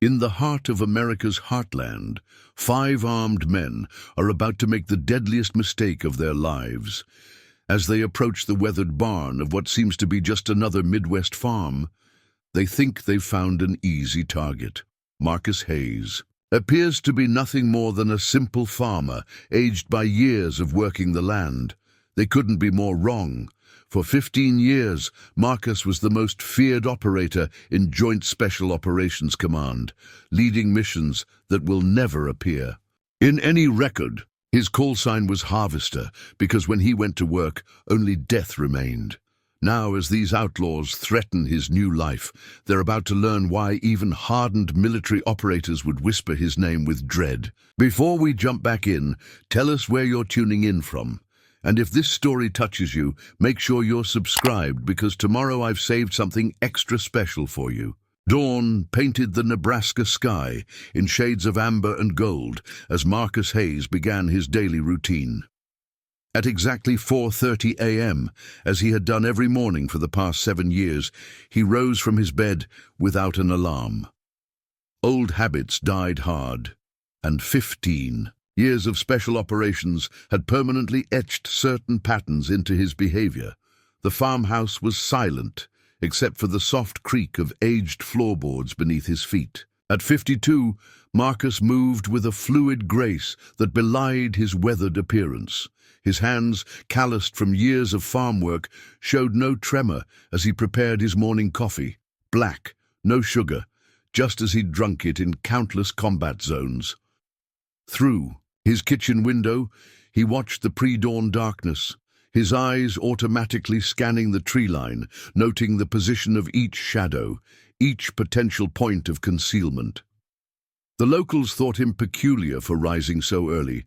In the heart of America's heartland, 5 armed men are about to make the deadliest mistake of their lives. As they approach the weathered barn of what seems to be just another Midwest farm, they think they've found an easy target. Marcus Hayes appears to be nothing more than a simple farmer, aged by years of working the land. They couldn't be more wrong. For 15 years, Marcus was the most feared operator in Joint Special Operations Command, leading missions that will never appear. In any record, his call sign was Harvester, because when he went to work, only death remained. Now, as these outlaws threaten his new life, they're about to learn why even hardened military operators would whisper his name with dread. Before we jump back in, tell us where you're tuning in from. And if this story touches you, make sure you're subscribed, because tomorrow I've saved something extra special for you. Dawn painted the Nebraska sky in shades of amber and gold as Marcus Hayes began his daily routine. At exactly 4:30 a.m., as he had done every morning for the past 7 years, he rose from his bed without an alarm. Old habits died hard, and 15 years of special operations had permanently etched certain patterns into his behavior. The farmhouse was silent, except for the soft creak of aged floorboards beneath his feet. At 52, Marcus moved with a fluid grace that belied his weathered appearance. His hands, calloused from years of farm work, showed no tremor as he prepared his morning coffee. Black, no sugar, just as he'd drunk it in countless combat zones. Through his kitchen window, he watched the pre-dawn darkness, his eyes automatically scanning the tree line, noting the position of each shadow, each potential point of concealment. The locals thought him peculiar for rising so early,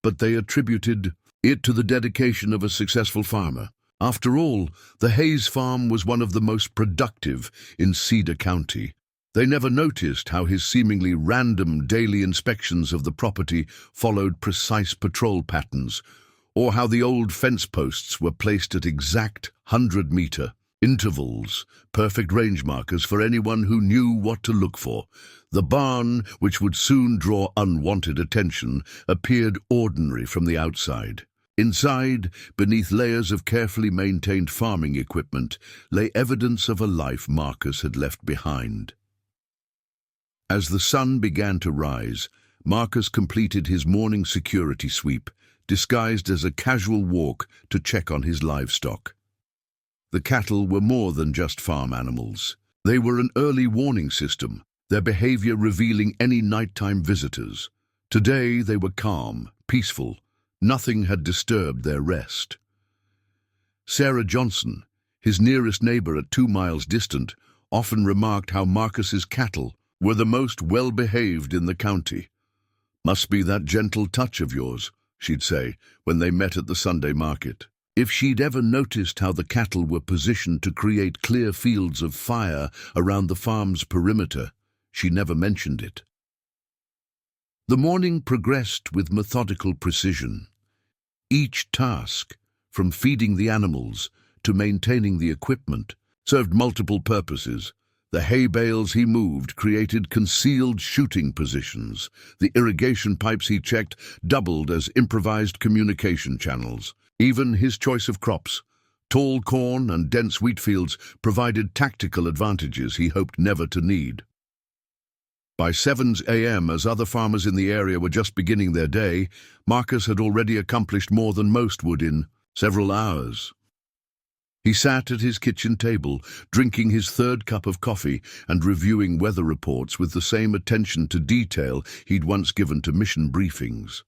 but they attributed it to the dedication of a successful farmer. After all, the Hayes farm was one of the most productive in Cedar County. They never noticed how his seemingly random daily inspections of the property followed precise patrol patterns, or how the old fence posts were placed at exact 100-meter intervals, perfect range markers for anyone who knew what to look for. The barn, which would soon draw unwanted attention, appeared ordinary from the outside. Inside, beneath layers of carefully maintained farming equipment, lay evidence of a life Marcus had left behind. As the sun began to rise, Marcus completed his morning security sweep, disguised as a casual walk to check on his livestock. The cattle were more than just farm animals. They were an early warning system, their behavior revealing any nighttime visitors. Today they were calm, peaceful. Nothing had disturbed their rest. Sarah Johnson, his nearest neighbor at 2 miles distant, often remarked how Marcus's cattle were the most well-behaved in the county. "Must be that gentle touch of yours," she'd say, when they met at the Sunday market. If she'd ever noticed how the cattle were positioned to create clear fields of fire around the farm's perimeter, she never mentioned it. The morning progressed with methodical precision. Each task, from feeding the animals to maintaining the equipment, served multiple purposes. The hay bales he moved created concealed shooting positions. The irrigation pipes he checked doubled as improvised communication channels. Even his choice of crops, tall corn and dense wheat fields, provided tactical advantages he hoped never to need. By 7 a.m., as other farmers in the area were just beginning their day, Marcus had already accomplished more than most would in several hours. He sat at his kitchen table, drinking his 3rd cup of coffee and reviewing weather reports with the same attention to detail he'd once given to mission briefings.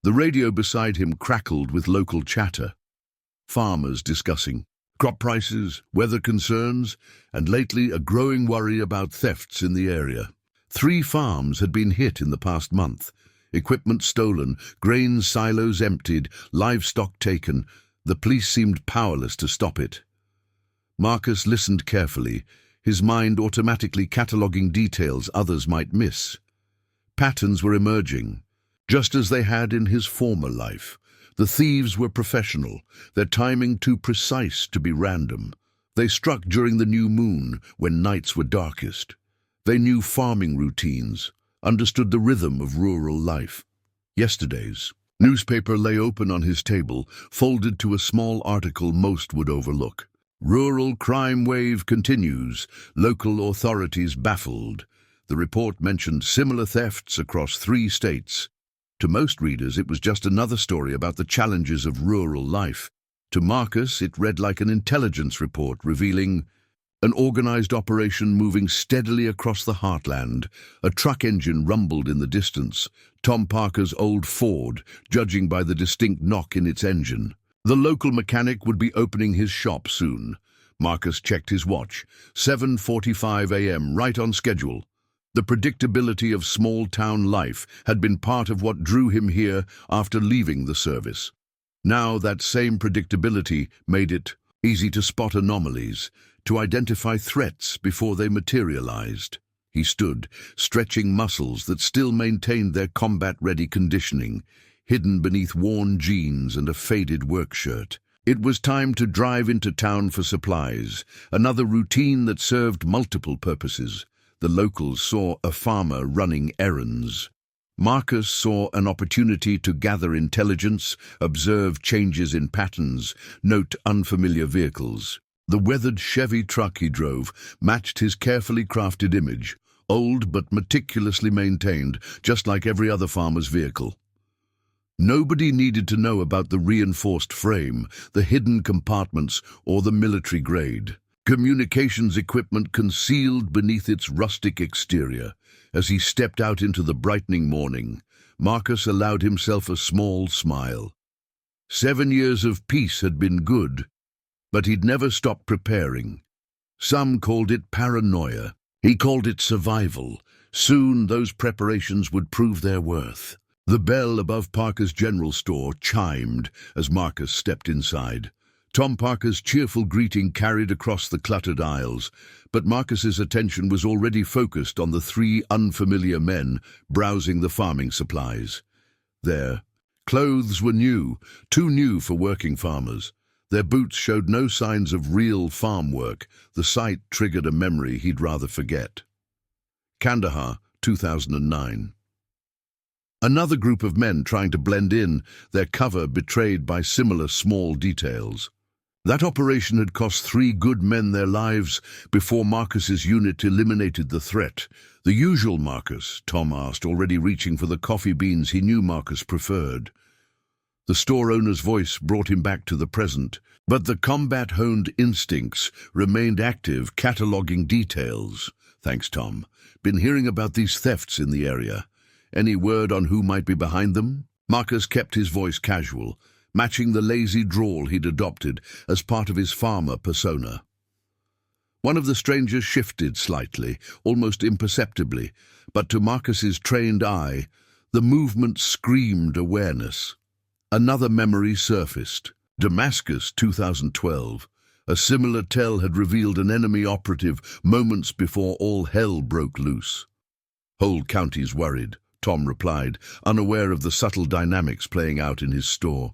The radio beside him crackled with local chatter. Farmers discussing crop prices, weather concerns, and lately a growing worry about thefts in the area. 3 farms had been hit in the past month. Equipment stolen, grain silos emptied, livestock taken. The police seemed powerless to stop it. Marcus listened carefully, his mind automatically cataloguing details others might miss. Patterns were emerging, just as they had in his former life. The thieves were professional, their timing too precise to be random. They struck during the new moon, when nights were darkest. They knew farming routines, understood the rhythm of rural life. Yesterday's newspaper lay open on his table, folded to a small article most would overlook. Rural crime wave continues, local authorities baffled. The report mentioned similar thefts across 3 states. To most readers, it was just another story about the challenges of rural life. To Marcus, it read like an intelligence report revealing an organized operation moving steadily across the heartland. A truck engine rumbled in the distance, Tom Parker's old Ford, judging by the distinct knock in its engine. The local mechanic would be opening his shop soon. Marcus checked his watch. 7:45 a.m., right on schedule. The predictability of small-town life had been part of what drew him here after leaving the service. Now that same predictability made it easy to spot anomalies, to identify threats before they materialized. He stood, stretching muscles that still maintained their combat-ready conditioning, hidden beneath worn jeans and a faded work shirt. It was time to drive into town for supplies, another routine that served multiple purposes. The locals saw a farmer running errands. Marcus saw an opportunity to gather intelligence, observe changes in patterns, note unfamiliar vehicles. The weathered Chevy truck he drove matched his carefully crafted image, old but meticulously maintained, just like every other farmer's vehicle. Nobody needed to know about the reinforced frame, the hidden compartments, or the military grade. Communications equipment concealed beneath its rustic exterior. As he stepped out into the brightening morning, Marcus allowed himself a small smile. 7 years of peace had been good, but he'd never stopped preparing. Some called it paranoia. He called it survival. Soon those preparations would prove their worth. The bell above Parker's general store chimed as Marcus stepped inside. Tom Parker's cheerful greeting carried across the cluttered aisles, but Marcus's attention was already focused on the 3 unfamiliar men browsing the farming supplies. Their clothes were new, too new for working farmers. Their boots showed no signs of real farm work. The sight triggered a memory he'd rather forget. Kandahar, 2009. Another group of men trying to blend in, their cover betrayed by similar small details. That operation had cost 3 good men their lives before Marcus's unit eliminated the threat. The usual Marcus, Tom asked, already reaching for the coffee beans he knew Marcus preferred. The store owner's voice brought him back to the present, but the combat-honed instincts remained active, cataloging details. Thanks, Tom. Been hearing about these thefts in the area. Any word on who might be behind them? Marcus kept his voice casual, matching the lazy drawl he'd adopted as part of his farmer persona. One of the strangers shifted slightly, almost imperceptibly, but to Marcus's trained eye, the movement screamed awareness. Another memory surfaced. Damascus, 2012. A similar tell had revealed an enemy operative moments before all hell broke loose. Whole counties worried, Tom replied, unaware of the subtle dynamics playing out in his store.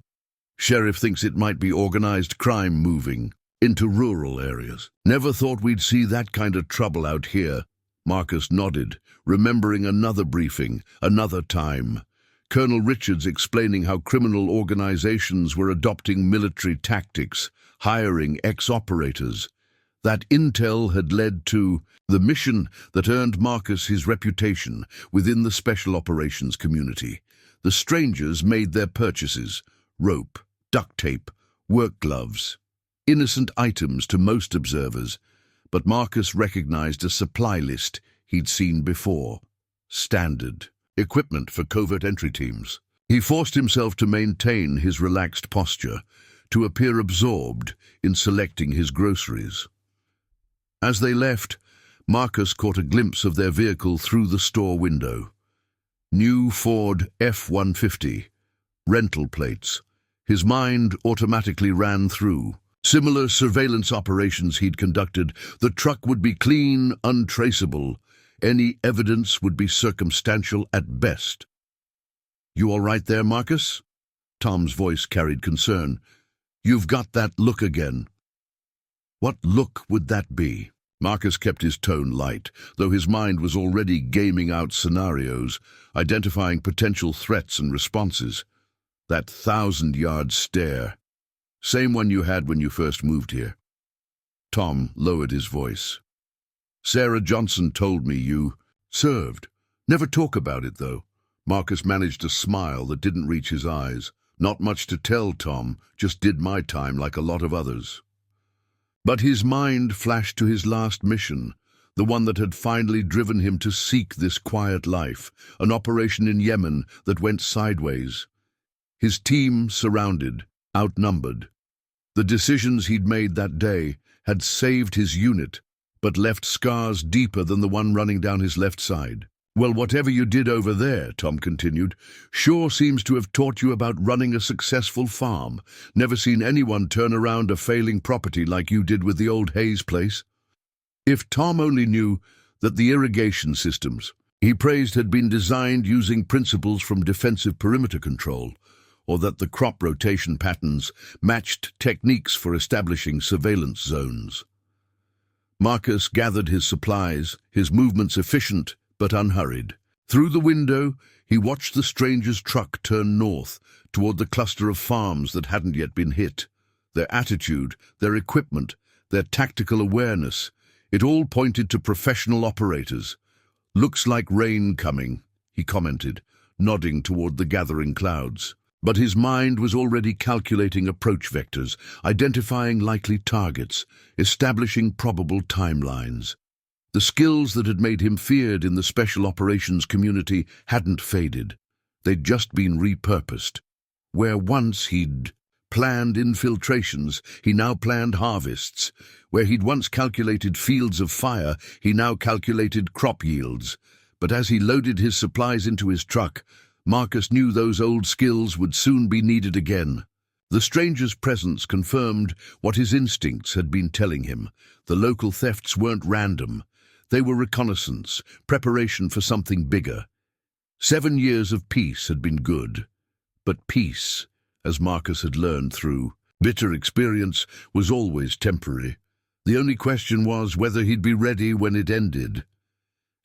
Sheriff thinks it might be organized crime moving into rural areas. Never thought we'd see that kind of trouble out here. Marcus nodded, remembering another briefing, another time. Colonel Richards explaining how criminal organizations were adopting military tactics, hiring ex-operators. That intel had led to the mission that earned Marcus his reputation within the special operations community. The strangers made their purchases: rope, duct tape, work gloves. Innocent items to most observers, but Marcus recognized a supply list he'd seen before. Standard equipment for covert entry teams. He forced himself to maintain his relaxed posture, to appear absorbed in selecting his groceries. As they left, Marcus caught a glimpse of their vehicle through the store window. New Ford F-150, rental plates. His mind automatically ran through similar surveillance operations he'd conducted. The truck would be clean, untraceable. Any evidence would be circumstantial at best. "You all right there, Marcus?" Tom's voice carried concern. "You've got that look again." "What look would that be?" Marcus kept his tone light, though his mind was already gaming out scenarios, identifying potential threats and responses. That 1,000-yard stare. Same one you had when you first moved here. Tom lowered his voice. Sarah Johnson told me you served. Never talk about it, though. Marcus managed a smile that didn't reach his eyes. Not much to tell, Tom. Just did my time like a lot of others. But his mind flashed to his last mission, the one that had finally driven him to seek this quiet life, an operation in Yemen that went sideways. His team surrounded, outnumbered. The decisions he'd made that day had saved his unit, but left scars deeper than the one running down his left side. Well, whatever you did over there, Tom continued, sure seems to have taught you about running a successful farm. Never seen anyone turn around a failing property like you did with the old Hayes place. If Tom only knew that the irrigation systems he praised had been designed using principles from defensive perimeter control, or that the crop rotation patterns matched techniques for establishing surveillance zones. Marcus gathered his supplies, his movements efficient but unhurried. Through the window, he watched the stranger's truck turn north toward the cluster of farms that hadn't yet been hit. Their attitude, their equipment, their tactical awareness, it all pointed to professional operators. Looks like rain coming, he commented, nodding toward the gathering clouds. But his mind was already calculating approach vectors, identifying likely targets, establishing probable timelines. The skills that had made him feared in the special operations community hadn't faded. They'd just been repurposed. Where once he'd planned infiltrations, he now planned harvests. Where he'd once calculated fields of fire, he now calculated crop yields. But as he loaded his supplies into his truck, Marcus knew those old skills would soon be needed again. The stranger's presence confirmed what his instincts had been telling him. The local thefts weren't random. They were reconnaissance, preparation for something bigger. 7 years of peace had been good. But peace, as Marcus had learned through bitter experience, was always temporary. The only question was whether he'd be ready when it ended.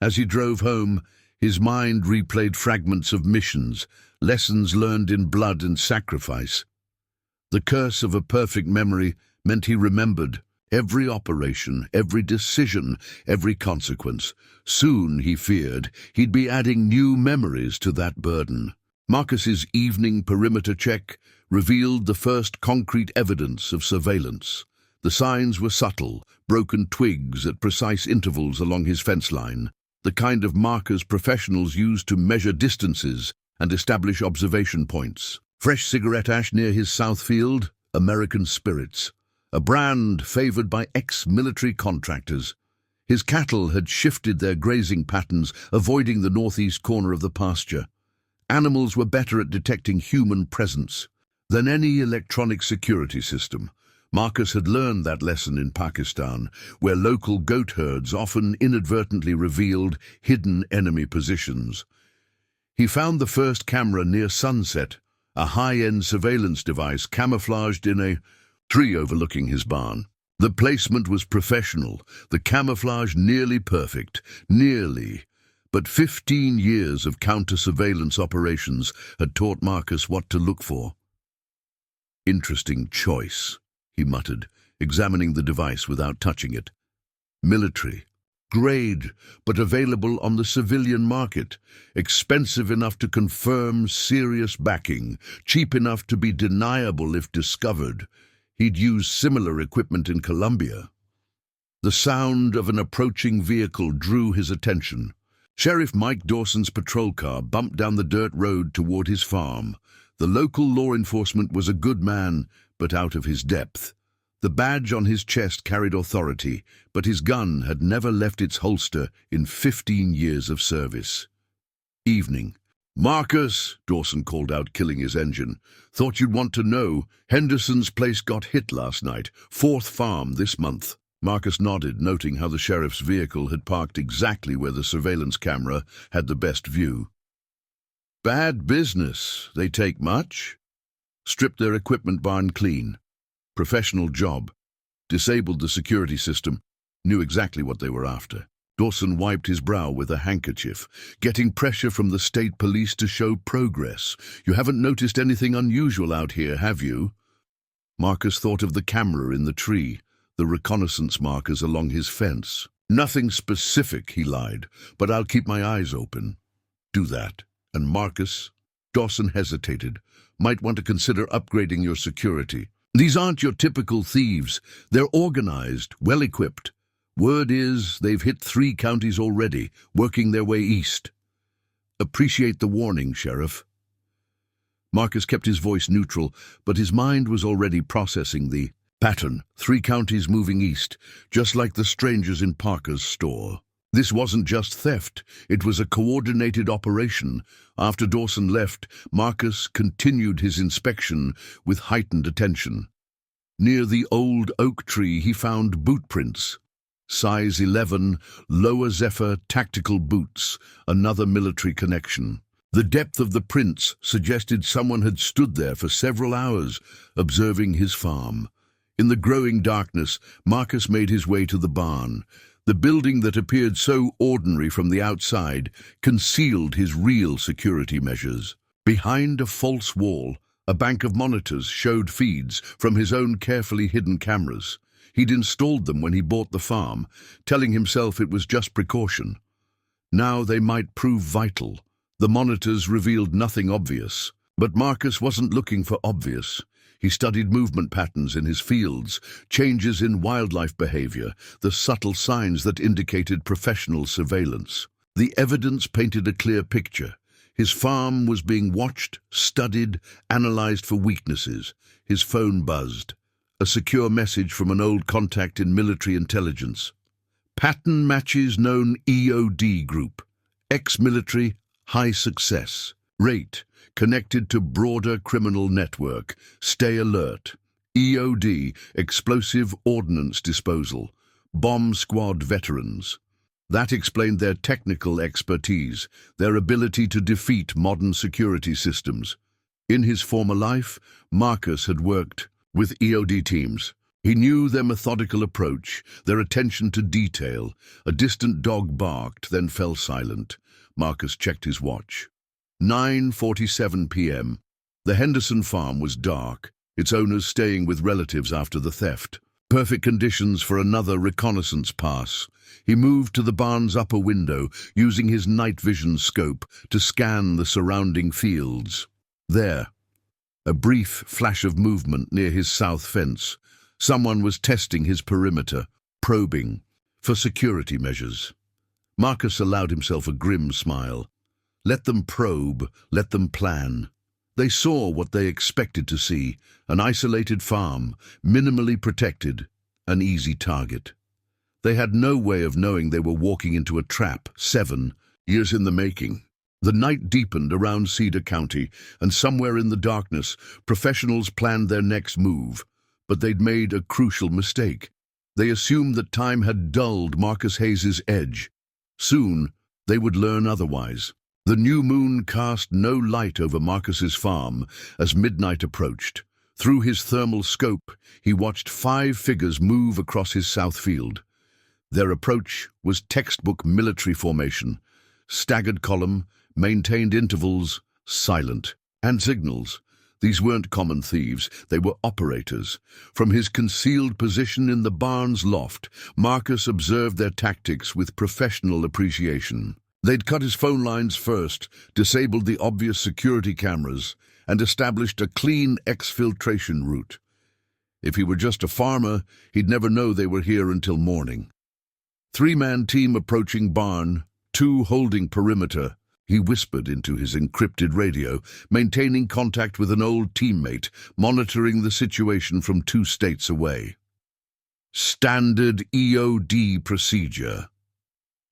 As he drove home, his mind replayed fragments of missions, lessons learned in blood and sacrifice. The curse of a perfect memory meant he remembered every operation, every decision, every consequence. Soon, he feared, he'd be adding new memories to that burden. Marcus's evening perimeter check revealed the first concrete evidence of surveillance. The signs were subtle, broken twigs at precise intervals along his fence line, the kind of markers professionals use to measure distances and establish observation points. Fresh cigarette ash near his south field, American Spirits, a brand favored by ex-military contractors. His cattle had shifted their grazing patterns, avoiding the northeast corner of the pasture. Animals were better at detecting human presence than any electronic security system. Marcus had learned that lesson in Pakistan, where local goat herds often inadvertently revealed hidden enemy positions. He found the first camera near sunset, a high-end surveillance device camouflaged in a tree overlooking his barn. The placement was professional, the camouflage nearly perfect, nearly. But 15 years of counter-surveillance operations had taught Marcus what to look for. Interesting choice, he muttered, examining the device without touching it. Military. Grade, but available on the civilian market. Expensive enough to confirm serious backing. Cheap enough to be deniable if discovered. He'd used similar equipment in Colombia. The sound of an approaching vehicle drew his attention. Sheriff Mike Dawson's patrol car bumped down the dirt road toward his farm. The local law enforcement was a good man, but out of his depth. The badge on his chest carried authority, but his gun had never left its holster in 15 years of service. Evening. "Marcus," Dawson called out, killing his engine. "Thought you'd want to know. Henderson's place got hit last night. 4th farm this month." Marcus nodded, noting how the sheriff's vehicle had parked exactly where the surveillance camera had the best view. "Bad business. They take much?" "Stripped their equipment barn clean. Professional job. Disabled the security system. knew exactly what they were after. Dawson wiped his brow with a handkerchief, getting pressure from the state police to show progress. "You haven't noticed anything unusual out here, have you?" Marcus thought of the camera in the tree, the reconnaissance markers along his fence. "Nothing specific," he lied, "but I'll keep my eyes open." "Do that. And Marcus," Dawson hesitated, "might want to consider upgrading your security. These aren't your typical thieves. They're organized, well-equipped. Word is they've hit 3 counties already, working their way east." "Appreciate the warning, Sheriff." Marcus kept his voice neutral, but his mind was already processing the pattern. 3 counties moving east, just like the strangers in Parker's store. This wasn't just theft, it was a coordinated operation. After Dawson left, Marcus continued his inspection with heightened attention. Near the old oak tree, he found boot prints. Size 11, Lower Zephyr tactical boots, another military connection. The depth of the prints suggested someone had stood there for several hours, observing his farm. In the growing darkness, Marcus made his way to the barn. The building that appeared so ordinary from the outside concealed his real security measures. Behind a false wall, a bank of monitors showed feeds from his own carefully hidden cameras. He'd installed them when he bought the farm, telling himself it was just precaution. Now they might prove vital. The monitors revealed nothing obvious, but Marcus wasn't looking for obvious. He studied movement patterns in his fields, changes in wildlife behavior, the subtle signs that indicated professional surveillance. The evidence painted a clear picture. His farm was being watched, studied, analyzed for weaknesses. His phone buzzed. A secure message from an old contact in military intelligence. "Pattern matches known EOD group. Ex-military, high success. Rate, connected to broader criminal network. Stay alert. EOD, explosive ordnance disposal. Bomb squad veterans." That explained their technical expertise, their ability to defeat modern security systems. In his former life, Marcus had worked with EOD teams. He knew their methodical approach, their attention to detail. A distant dog barked, then fell silent. Marcus checked his watch. 9:47 p.m. The Henderson farm was dark, its owners staying with relatives after the theft. Perfect conditions for another reconnaissance pass. He moved to the barn's upper window, using his night vision scope to scan the surrounding fields. There, a brief flash of movement near his south fence. Someone was testing his perimeter, probing for security measures. Marcus allowed himself a grim smile. Let them probe, let them plan. They saw what they expected to see, an isolated farm, minimally protected, an easy target. They had no way of knowing they were walking into a trap, 7 years in the making. The night deepened around Cedar County, and somewhere in the darkness, professionals planned their next move. But they'd made a crucial mistake. They assumed that time had dulled Marcus Hayes's edge. Soon, they would learn otherwise. The new moon cast no light over Marcus's farm as midnight approached. Through his thermal scope, he watched 5 figures move across his south field. Their approach was textbook military formation. Staggered column, maintained intervals, silent, and signals. These weren't common thieves, they were operators. From his concealed position in the barn's loft, Marcus observed their tactics with professional appreciation. They'd cut his phone lines first, disabled the obvious security cameras, and established a clean exfiltration route. If he were just a farmer, he'd never know they were here until morning. 3-man team approaching barn, 2 holding perimeter. He whispered into his encrypted radio, maintaining contact with an old teammate, monitoring the situation from 2 states away. "Standard EOD procedure."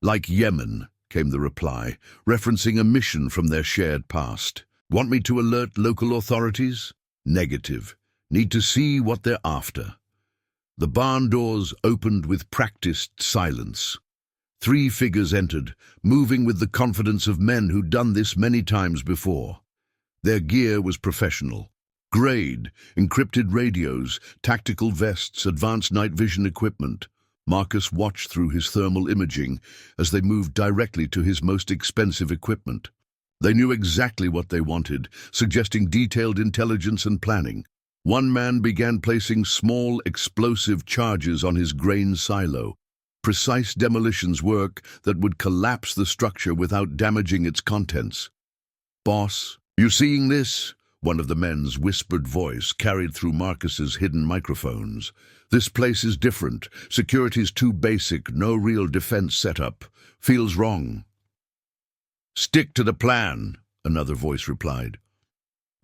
"Like Yemen," came the reply, referencing a mission from their shared past. "Want me to alert local authorities?" "Negative. Need to see what they're after." The barn doors opened with practiced silence. 3 figures entered, moving with the confidence of men who'd done this many times before. Their gear was professional. Grade, encrypted radios, tactical vests, advanced night vision equipment. Marcus watched through his thermal imaging as they moved directly to his most expensive equipment. They knew exactly what they wanted, suggesting detailed intelligence and planning. One man began placing small explosive charges on his grain silo. Precise demolitions work that would collapse the structure without damaging its contents. "Boss, you seeing this?" One of the men's whispered voice carried through Marcus's hidden microphones. "This place is different. Security's too basic, no real defense setup. Feels wrong." "Stick to the plan," another voice replied.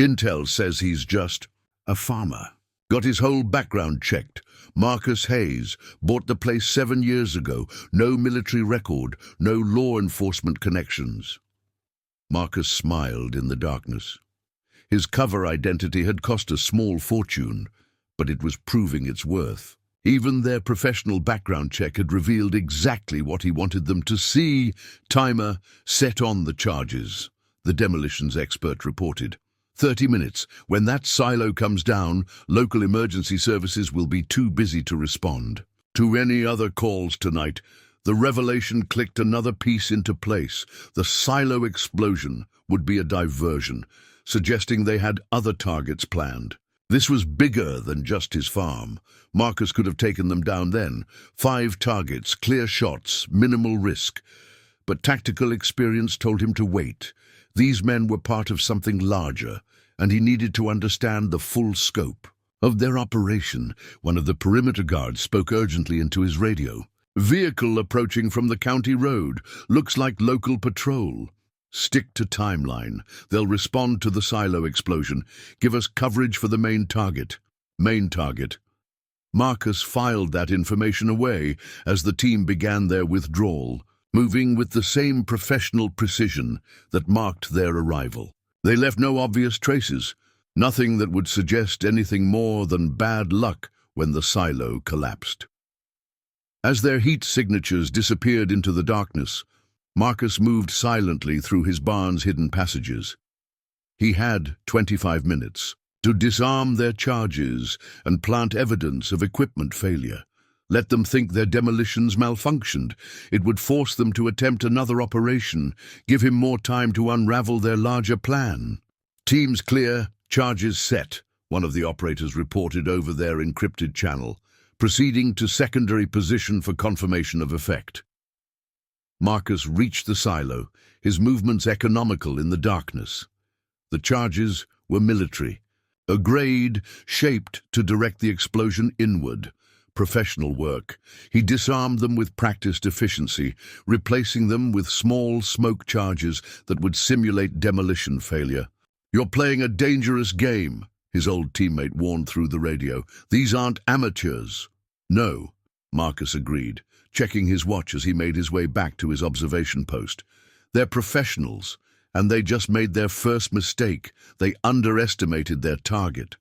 "Intel says he's just a farmer. Got his whole background checked. Marcus Hayes, bought the place 7 years ago. No military record, no law enforcement connections." Marcus smiled in the darkness. His cover identity had cost a small fortune, but it was proving its worth. Even their professional background check had revealed exactly what he wanted them to see. "Timer set on the charges," the demolitions expert reported. 30 minutes. When that silo comes down, local emergency services will be too busy to respond to any other calls tonight. The revelation clicked another piece into place. The silo explosion would be a diversion, suggesting they had other targets planned. This was bigger than just his farm. Marcus could have taken them down then. 5 targets, clear shots, minimal risk. But tactical experience told him to wait. These men were part of something larger, and he needed to understand the full scope of their operation. One of the perimeter guards spoke urgently into his radio. "Vehicle approaching from the county road. Looks like local patrol." "Stick to timeline. They'll respond to the silo explosion. Give us coverage for the main target." Main target. Marcus filed that information away as the team began their withdrawal, moving with the same professional precision that marked their arrival. They left no obvious traces, nothing that would suggest anything more than bad luck when the silo collapsed. As their heat signatures disappeared into the darkness, Marcus moved silently through his barn's hidden passages. He had 25 minutes to disarm their charges and plant evidence of equipment failure. Let them think their demolitions malfunctioned. It would force them to attempt another operation, give him more time to unravel their larger plan. "Teams clear, charges set," one of the operators reported over their encrypted channel, proceeding to secondary position for confirmation of effect. Marcus reached the silo, his movements economical in the darkness. The charges were military, a grade shaped to direct the explosion inward. Professional work. He disarmed them with practiced efficiency, replacing them with small smoke charges that would simulate demolition failure. "You're playing a dangerous game," his old teammate warned through the radio. "These aren't amateurs." "No," Marcus agreed, checking his watch as he made his way back to his observation post. "They're professionals, and they just made their first mistake. They underestimated their target."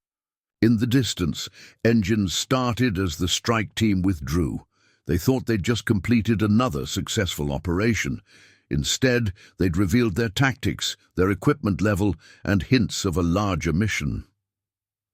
In the distance, engines started as the strike team withdrew. They thought they'd just completed another successful operation. Instead, they'd revealed their tactics, their equipment level, and hints of a larger mission.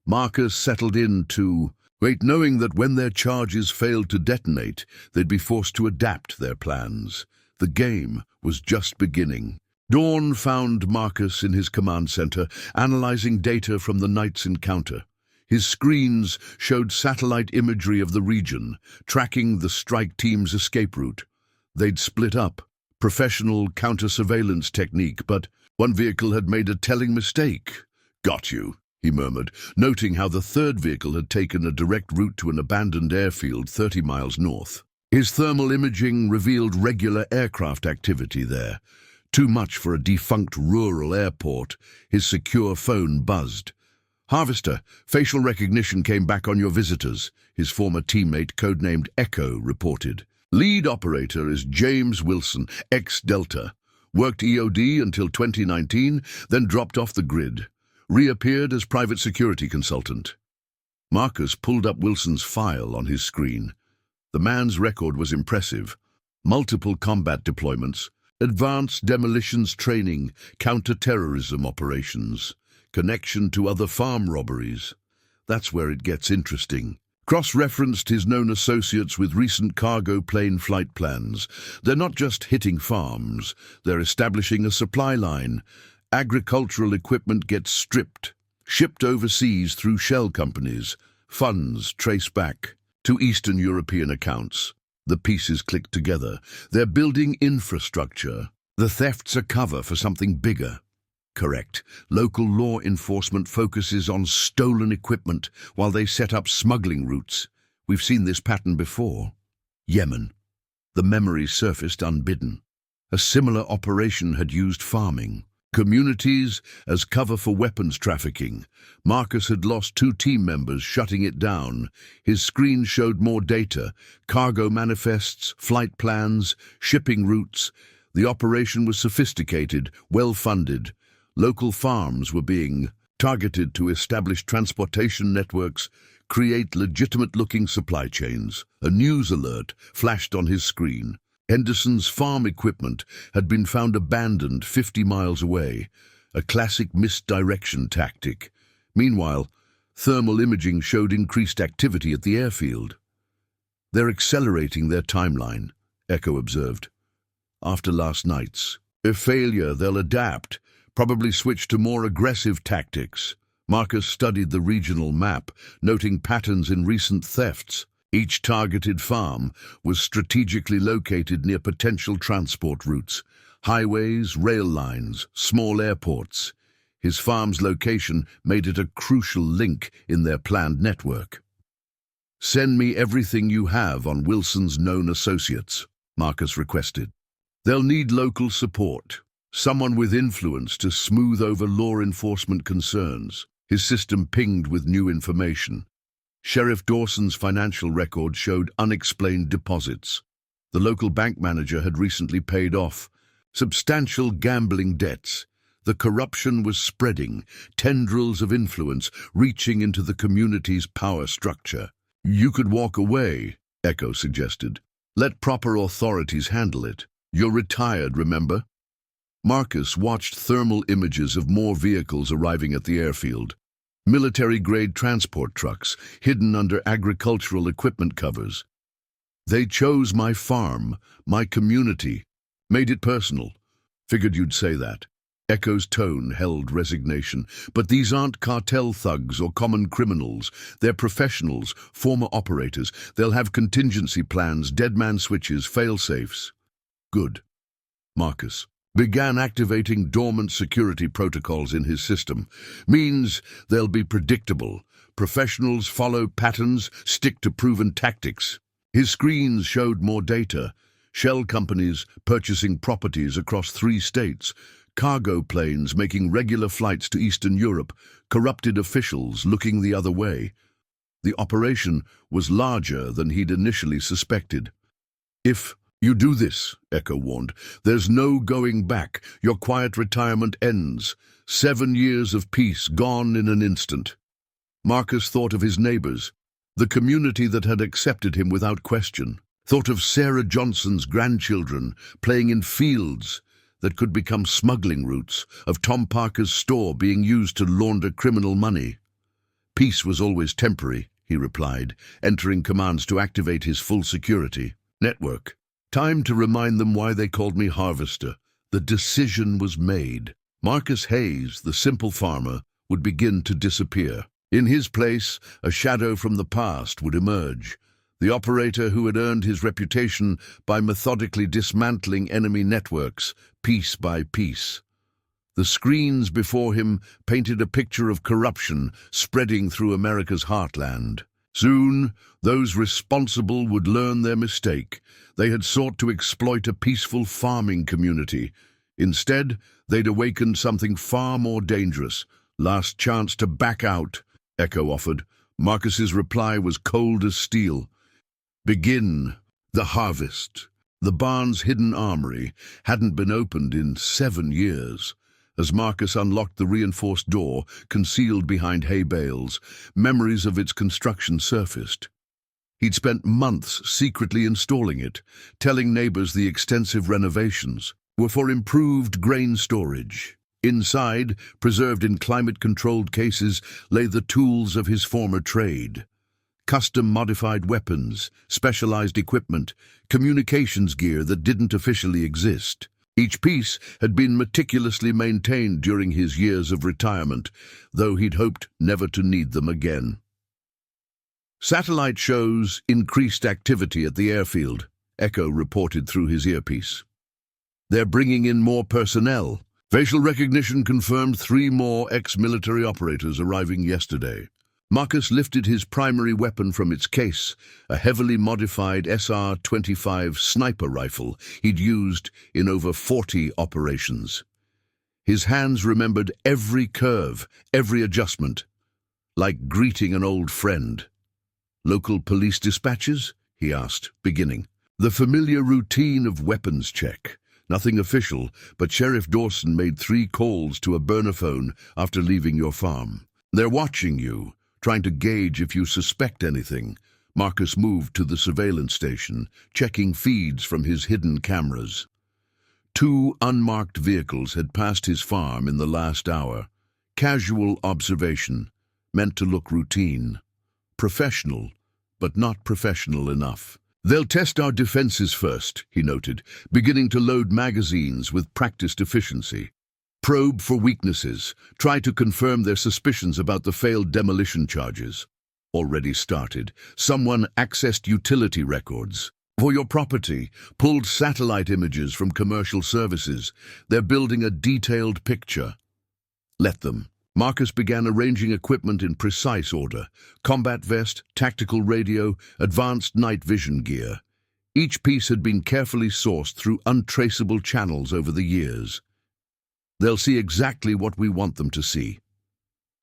Marcus settled in to wait, knowing that when their charges failed to detonate, they'd be forced to adapt their plans. The game was just beginning. Dawn found Marcus in his command center, analyzing data from the night's encounter. His screens showed satellite imagery of the region, tracking the strike team's escape route. They'd split up, professional counter-surveillance technique, but one vehicle had made a telling mistake. "Got you," he murmured, noting how the third vehicle had taken a direct route to an abandoned airfield 30 miles north. His thermal imaging revealed regular aircraft activity there. Too much for a defunct rural airport. His secure phone buzzed. "Harvester, facial recognition came back on your visitors," his former teammate, codenamed Echo, reported. "Lead operator is James Wilson, ex-Delta. Worked EOD until 2019, then dropped off the grid. Reappeared as private security consultant." Marcus pulled up Wilson's file on his screen. The man's record was impressive. Multiple combat deployments, advanced demolitions training, counter-terrorism operations, connection to other farm robberies. That's where it gets interesting. Cross-referenced his known associates with recent cargo plane flight plans. They're not just hitting farms, they're establishing a supply line. Agricultural equipment gets stripped, shipped overseas through shell companies. Funds trace back to Eastern European accounts. The pieces click together. They're building infrastructure. The thefts are cover for something bigger. Correct. Local law enforcement focuses on stolen equipment while they set up smuggling routes. We've seen this pattern before. Yemen. The memory surfaced unbidden. A similar operation had used farming communities as cover for weapons trafficking. Marcus had lost 2 team members shutting it down. His screen showed more data, cargo manifests, flight plans, shipping routes. The operation was sophisticated, well-funded. Local farms were being targeted to establish transportation networks, create legitimate-looking supply chains. A news alert flashed on his screen. Henderson's farm equipment had been found abandoned 50 miles away, a classic misdirection tactic. Meanwhile, thermal imaging showed increased activity at the airfield. "They're accelerating their timeline," Echo observed. "After last night's failure, they'll adapt, probably switch to more aggressive tactics." Marcus studied the regional map, noting patterns in recent thefts. Each targeted farm was strategically located near potential transport routes, highways, rail lines, small airports. His farm's location made it a crucial link in their planned network. "Send me everything you have on Wilson's known associates," Marcus requested. "They'll need local support, someone with influence to smooth over law enforcement concerns." His system pinged with new information. Sheriff Dawson's financial record showed unexplained deposits. The local bank manager had recently paid off substantial gambling debts. The corruption was spreading, tendrils of influence reaching into the community's power structure. "You could walk away," Echo suggested. "Let proper authorities handle it. You're retired, remember?" Marcus watched thermal images of more vehicles arriving at the airfield. Military-grade transport trucks hidden under agricultural equipment covers. "They chose my farm, my community, made it personal. Figured you'd say that." Echo's tone held resignation. "But these aren't cartel thugs or common criminals. They're professionals, former operators. They'll have contingency plans, deadman switches, fail-safes." "Good." Marcus began activating dormant security protocols in his system. "Means they'll be predictable. Professionals follow patterns, stick to proven tactics." His screens showed more data. Shell companies purchasing properties across 3 states, cargo planes making regular flights to Eastern Europe, corrupted officials looking the other way. The operation was larger than he'd initially suspected. "If you do this," Echo warned, "there's no going back. Your quiet retirement ends. 7 years of peace gone in an instant." Marcus thought of his neighbors, the community that had accepted him without question. Thought of Sarah Johnson's grandchildren playing in fields that could become smuggling routes, of Tom Parker's store being used to launder criminal money. "Peace was always temporary," he replied, entering commands to activate his full security network. "Time to remind them why they called me Harvester." The decision was made. Marcus Hayes, the simple farmer, would begin to disappear. In his place, a shadow from the past would emerge. The operator who had earned his reputation by methodically dismantling enemy networks, piece by piece. The screens before him painted a picture of corruption spreading through America's heartland. Soon, those responsible would learn their mistake. They had sought to exploit a peaceful farming community. Instead, they'd awakened something far more dangerous. "Last chance to back out," Echo offered. Marcus's reply was cold as steel. "Begin the harvest." The barn's hidden armory hadn't been opened in 7 years. As Marcus unlocked the reinforced door, concealed behind hay bales, memories of its construction surfaced. He'd spent months secretly installing it, telling neighbors the extensive renovations were for improved grain storage. Inside, preserved in climate-controlled cases, lay the tools of his former trade. custom-modified weapons, specialized equipment, communications gear that didn't officially exist. Each piece had been meticulously maintained during his years of retirement, though he'd hoped never to need them again. Satellite shows increased activity at the airfield, Echo reported through his earpiece. They're bringing in more personnel. Facial recognition confirmed 3 more ex-military operators arriving yesterday. Marcus lifted his primary weapon from its case, a heavily modified SR-25 sniper rifle he'd used in over 40 operations. His hands remembered every curve, every adjustment, like greeting an old friend. "Local police dispatches?" he asked, beginning. The familiar routine of weapons check. Nothing official, but Sheriff Dawson made 3 calls to a burner phone after leaving your farm. "They're watching you, trying to gauge if you suspect anything." Marcus moved to the surveillance station, checking feeds from his hidden cameras. 2 unmarked vehicles had passed his farm in the last hour. Casual observation, meant to look routine. Professional, but not professional enough. "They'll test our defenses first," he noted, beginning to load magazines with practiced efficiency. "Probe for weaknesses, try to confirm their suspicions about the failed demolition charges." Already started. Someone accessed utility records. "For your property, pulled satellite images from commercial services. They're building a detailed picture." "Let them." Marcus began arranging equipment in precise order: combat vest, tactical radio, advanced night vision gear. Each piece had been carefully sourced through untraceable channels over the years. "They'll see exactly what we want them to see."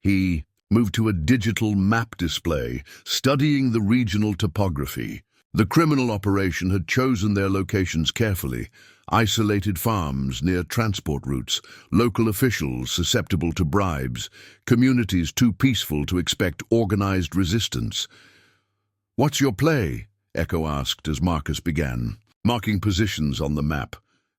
He moved to a digital map display, studying the regional topography. The criminal operation had chosen their locations carefully: isolated farms near transport routes, local officials susceptible to bribes, communities too peaceful to expect organized resistance. "What's your play?" Echo asked as Marcus began, marking positions on the map.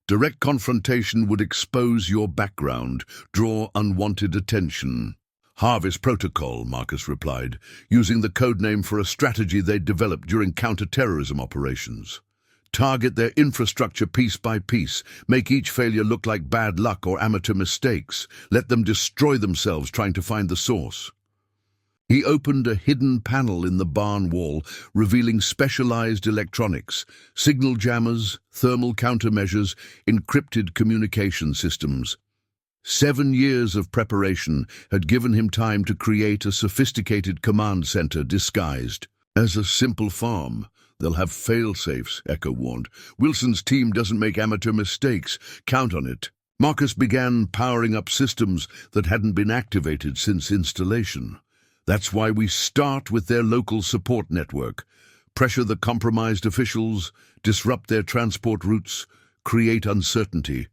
"Direct confrontation would expose your background, draw unwanted attention." "Harvest Protocol," Marcus replied, using the codename for a strategy they'd developed during counter-terrorism operations. "Target their infrastructure piece by piece, make each failure look like bad luck or amateur mistakes, let them destroy themselves trying to find the source." He opened a hidden panel in the barn wall, revealing specialized electronics, signal jammers, thermal countermeasures, encrypted communication systems. 7 years of preparation had given him time to create a sophisticated command center disguised as a simple farm. "They'll have fail-safes," Echo warned. "Wilson's team doesn't make amateur mistakes. Count on it." Marcus began powering up systems that hadn't been activated since installation. "That's why we start with their local support network. Pressure the compromised officials, disrupt their transport routes, create uncertainty."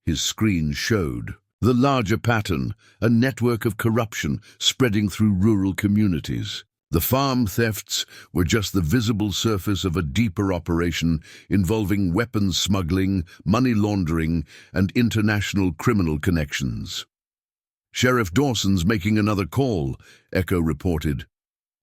His screen showed the larger pattern, a network of corruption spreading through rural communities. The farm thefts were just the visible surface of a deeper operation involving weapons smuggling, money laundering, and international criminal connections. "Sheriff Dawson's making another call," Echo reported.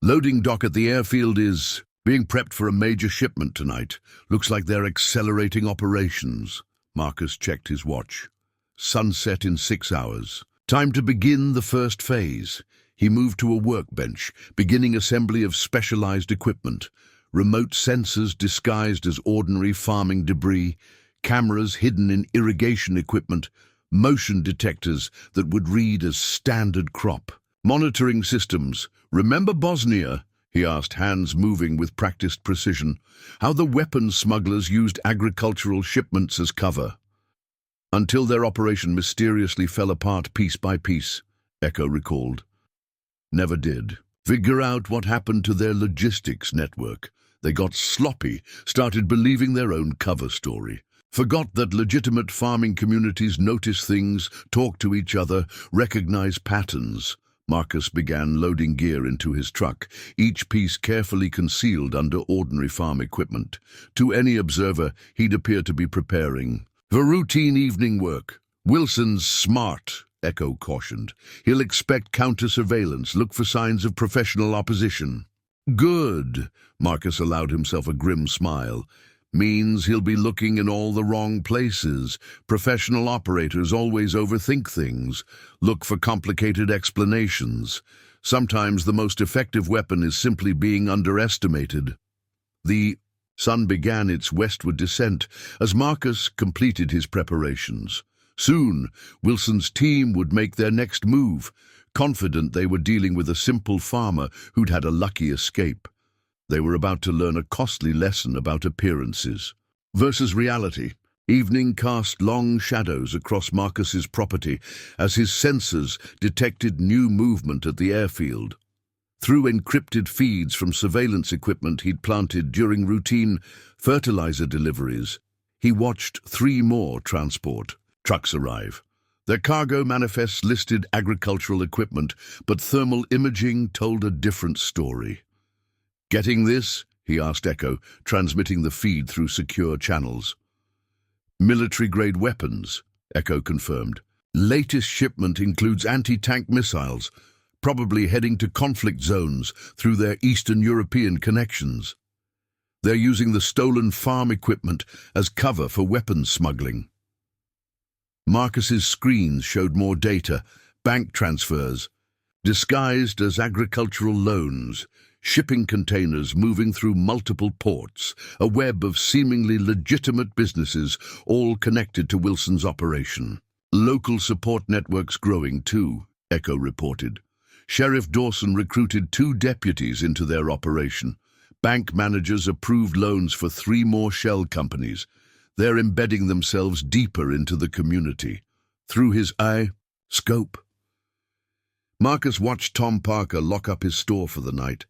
"Loading dock at the airfield is being prepped for a major shipment tonight. Looks like they're accelerating operations." Marcus checked his watch. Sunset in 6 hours. Time to begin the first phase. He moved to a workbench, beginning assembly of specialized equipment. Remote sensors disguised as ordinary farming debris, cameras hidden in irrigation equipment, motion detectors that would read as standard crop. Monitoring systems. "Remember Bosnia?" he asked, hands moving with practiced precision. "How the weapons smugglers used agricultural shipments as cover." "Until their operation mysteriously fell apart piece by piece," Echo recalled. "Never did. Figure out what happened to their logistics network. They got sloppy, started believing their own cover story. Forgot that legitimate farming communities notice things, talk to each other, recognize patterns." Marcus began loading gear into his truck, each piece carefully concealed under ordinary farm equipment. To any observer, he'd appear to be preparing for routine evening work. "Wilson's smart," Echo cautioned. "He'll expect counter-surveillance, look for signs of professional opposition." Good, Marcus allowed himself a grim smile. Means he'll be looking in all the wrong places. Professional operators always overthink things, look for complicated explanations. Sometimes the most effective weapon is simply being underestimated. The sun began its westward descent as Marcus completed his preparations. Soon, Wilson's team would make their next move, confident they were dealing with a simple farmer who'd had a lucky escape. They were about to learn a costly lesson about appearances versus reality. Evening cast long shadows across Marcus's property as his sensors detected new movement at the airfield. Through encrypted feeds from surveillance equipment he'd planted during routine fertilizer deliveries, he watched 3 more transport trucks arrive. Their cargo manifests listed agricultural equipment, but thermal imaging told a different story. "Getting this?" he asked Echo, transmitting the feed through secure channels. "Military-grade weapons," Echo confirmed. "Latest shipment includes anti-tank missiles, probably heading to conflict zones through their Eastern European connections. They're using the stolen farm equipment as cover for weapons smuggling." Marcus's screens showed more data, bank transfers, disguised as agricultural loans, shipping containers moving through multiple ports, a web of seemingly legitimate businesses, all connected to Wilson's operation. "Local support networks growing too," Echo reported. Sheriff Dawson recruited 2 deputies into their operation. Bank managers approved loans for 3 more shell companies. They're embedding themselves deeper into the community. Through his eye scope. Marcus watched Tom Parker lock up his store for the night.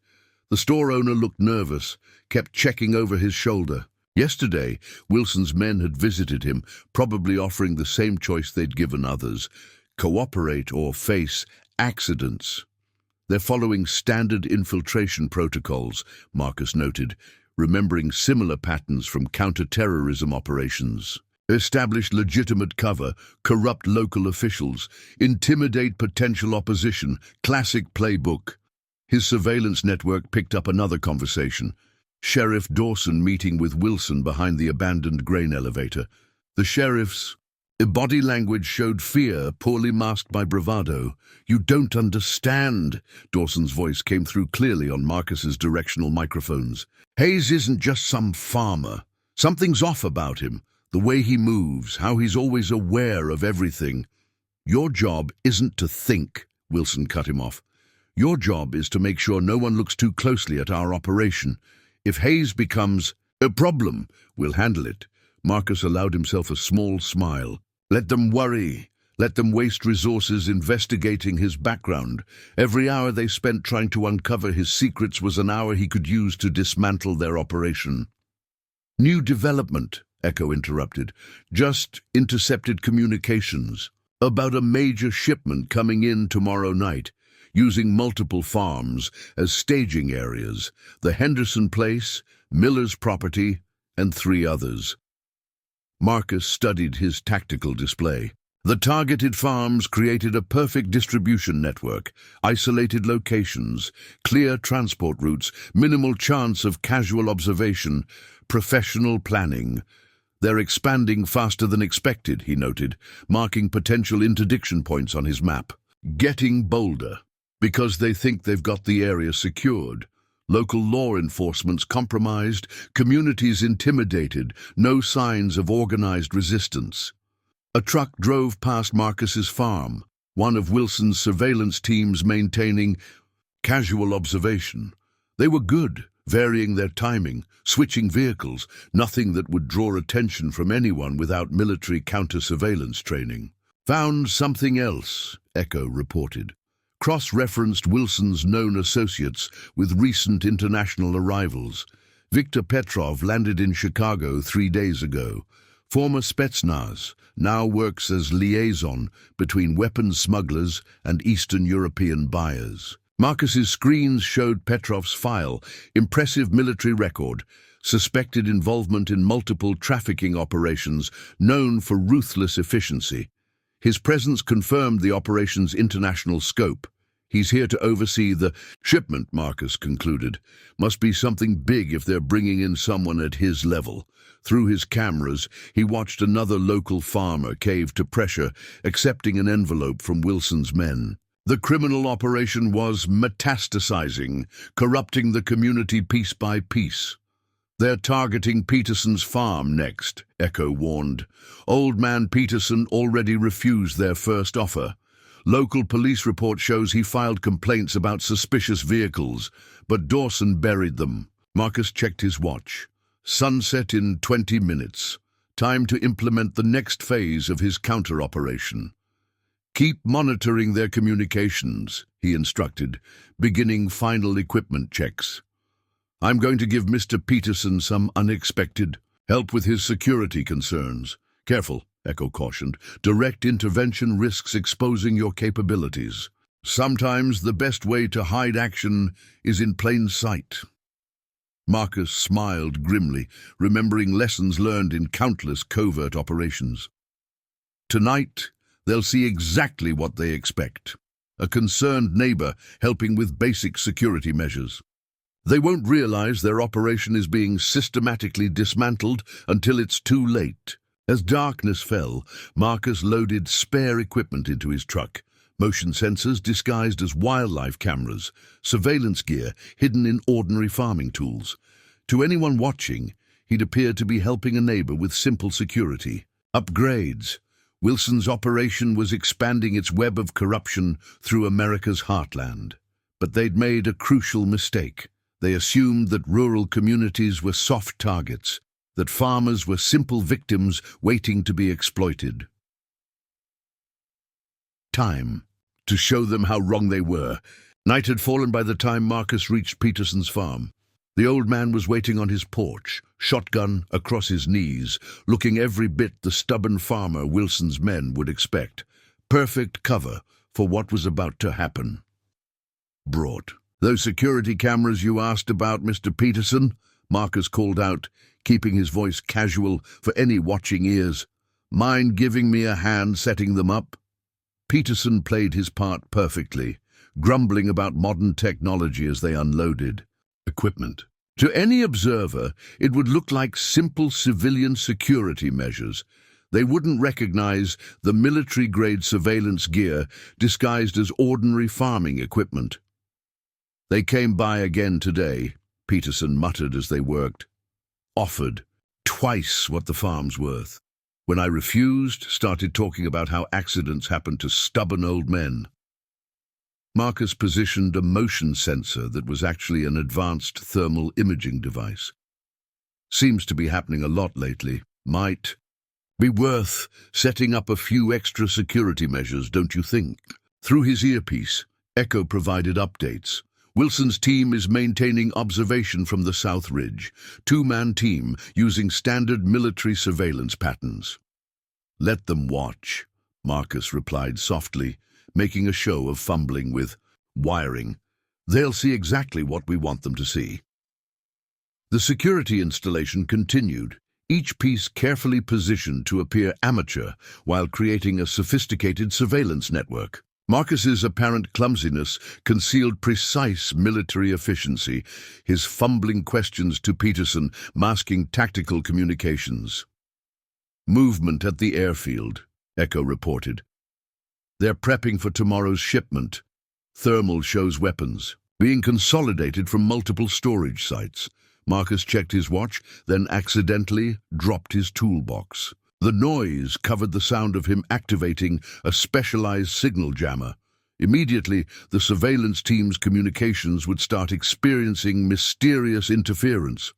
The store owner looked nervous, kept checking over his shoulder. Yesterday, Wilson's men had visited him, probably offering the same choice they'd given others: cooperate or face accidents. "They're following standard infiltration protocols," Marcus noted, remembering similar patterns from counter-terrorism operations. "Establish legitimate cover, corrupt local officials, intimidate potential opposition, classic playbook." His surveillance network picked up another conversation. Sheriff Dawson meeting with Wilson behind the abandoned grain elevator. The sheriff's body language showed fear, poorly masked by bravado. "You don't understand," Dawson's voice came through clearly on Marcus's directional microphones. "Hayes isn't just some farmer. Something's off about him. The way he moves, how he's always aware of everything." "Your job isn't to think," Wilson cut him off. "Your job is to make sure no one looks too closely at our operation. If Hayes becomes a problem, we'll handle it." Marcus allowed himself a small smile. "Let them worry. Let them waste resources investigating his background. Every hour they spent trying to uncover his secrets was an hour he could use to dismantle their operation." "New development," Echo interrupted. "Just intercepted communications about a major shipment coming in tomorrow night, using multiple farms as staging areas: the Henderson Place, Miller's property, and 3 others. Marcus studied his tactical display. The targeted farms created a perfect distribution network, isolated locations, clear transport routes, minimal chance of casual observation, professional planning. "They're expanding faster than expected," he noted, marking potential interdiction points on his map. "Getting bolder, because they think they've got the area secured. Local law enforcement's compromised, communities intimidated, no signs of organized resistance." A truck drove past Marcus's farm, one of Wilson's surveillance teams maintaining casual observation. They were good, varying their timing, switching vehicles, nothing that would draw attention from anyone without military counter-surveillance training. "Found something else," Echo reported. Cross-referenced Wilson's known associates with recent international arrivals. Viktor Petrov landed in Chicago 3 days ago. Former Spetsnaz, now works as liaison between weapons smugglers and Eastern European buyers. Marcus's screens showed Petrov's file, impressive military record, suspected involvement in multiple trafficking operations, known for ruthless efficiency. His presence confirmed the operation's international scope. He's here to oversee the shipment, Marcus concluded. Must be something big if they're bringing in someone at his level. Through his cameras, he watched another local farmer cave to pressure, accepting an envelope from Wilson's men. The criminal operation was metastasizing, corrupting the community piece by piece. They're targeting Peterson's farm next, Echo warned. Old man Peterson already refused their first offer. Local police report shows he filed complaints about suspicious vehicles, but Dawson buried them. Marcus checked his watch. Sunset in 20 minutes. Time to implement the next phase of his counter-operation. Keep monitoring their communications, he instructed, beginning final equipment checks. I'm going to give Mr. Peterson some unexpected help with his security concerns. Careful, Echo cautioned. Direct intervention risks exposing your capabilities. Sometimes the best way to hide action is in plain sight. Marcus smiled grimly, remembering lessons learned in countless covert operations. Tonight, they'll see exactly what they expect. A concerned neighbor helping with basic security measures. They won't realize their operation is being systematically dismantled until it's too late. As darkness fell, Marcus loaded spare equipment into his truck. Motion sensors disguised as wildlife cameras, surveillance gear hidden in ordinary farming tools. To anyone watching, he'd appeared to be helping a neighbor with simple security. Upgrades. Wilson's operation was expanding its web of corruption through America's heartland. But they'd made a crucial mistake. They assumed that rural communities were soft targets, that farmers were simple victims waiting to be exploited. Time to show them how wrong they were. Night had fallen by the time Marcus reached Peterson's farm. The old man was waiting on his porch, shotgun across his knees, looking every bit the stubborn farmer Wilson's men would expect. Perfect cover for what was about to happen. Brought. Those security cameras you asked about, Mr. Peterson? Marcus called out, keeping his voice casual for any watching ears. Mind giving me a hand setting them up? Peterson played his part perfectly, grumbling about modern technology as they unloaded equipment. To any observer, it would look like simple civilian security measures. They wouldn't recognize the military-grade surveillance gear disguised as ordinary farming equipment. They came by again today, Peterson muttered as they worked. Offered twice what the farm's worth. When I refused, started talking about how accidents happen to stubborn old men. Marcus positioned a motion sensor that was actually an advanced thermal imaging device. Seems to be happening a lot lately. Might be worth setting up a few extra security measures, don't you think? Through his earpiece, Echo provided updates. Wilson's team is maintaining observation from the South Ridge. Two-man team using standard military surveillance patterns. Let them watch, Marcus replied softly, making a show of fumbling with wiring. They'll see exactly what we want them to see. The security installation continued, each piece carefully positioned to appear amateur while creating a sophisticated surveillance network. Marcus's apparent clumsiness concealed precise military efficiency, his fumbling questions to Peterson masking tactical communications. Movement at the airfield, Echo reported. They're prepping for tomorrow's shipment. Thermal shows weapons being consolidated from multiple storage sites. Marcus checked his watch, then accidentally dropped his toolbox. The noise covered the sound of him activating a specialized signal jammer. Immediately, the surveillance team's communications would start experiencing mysterious interference.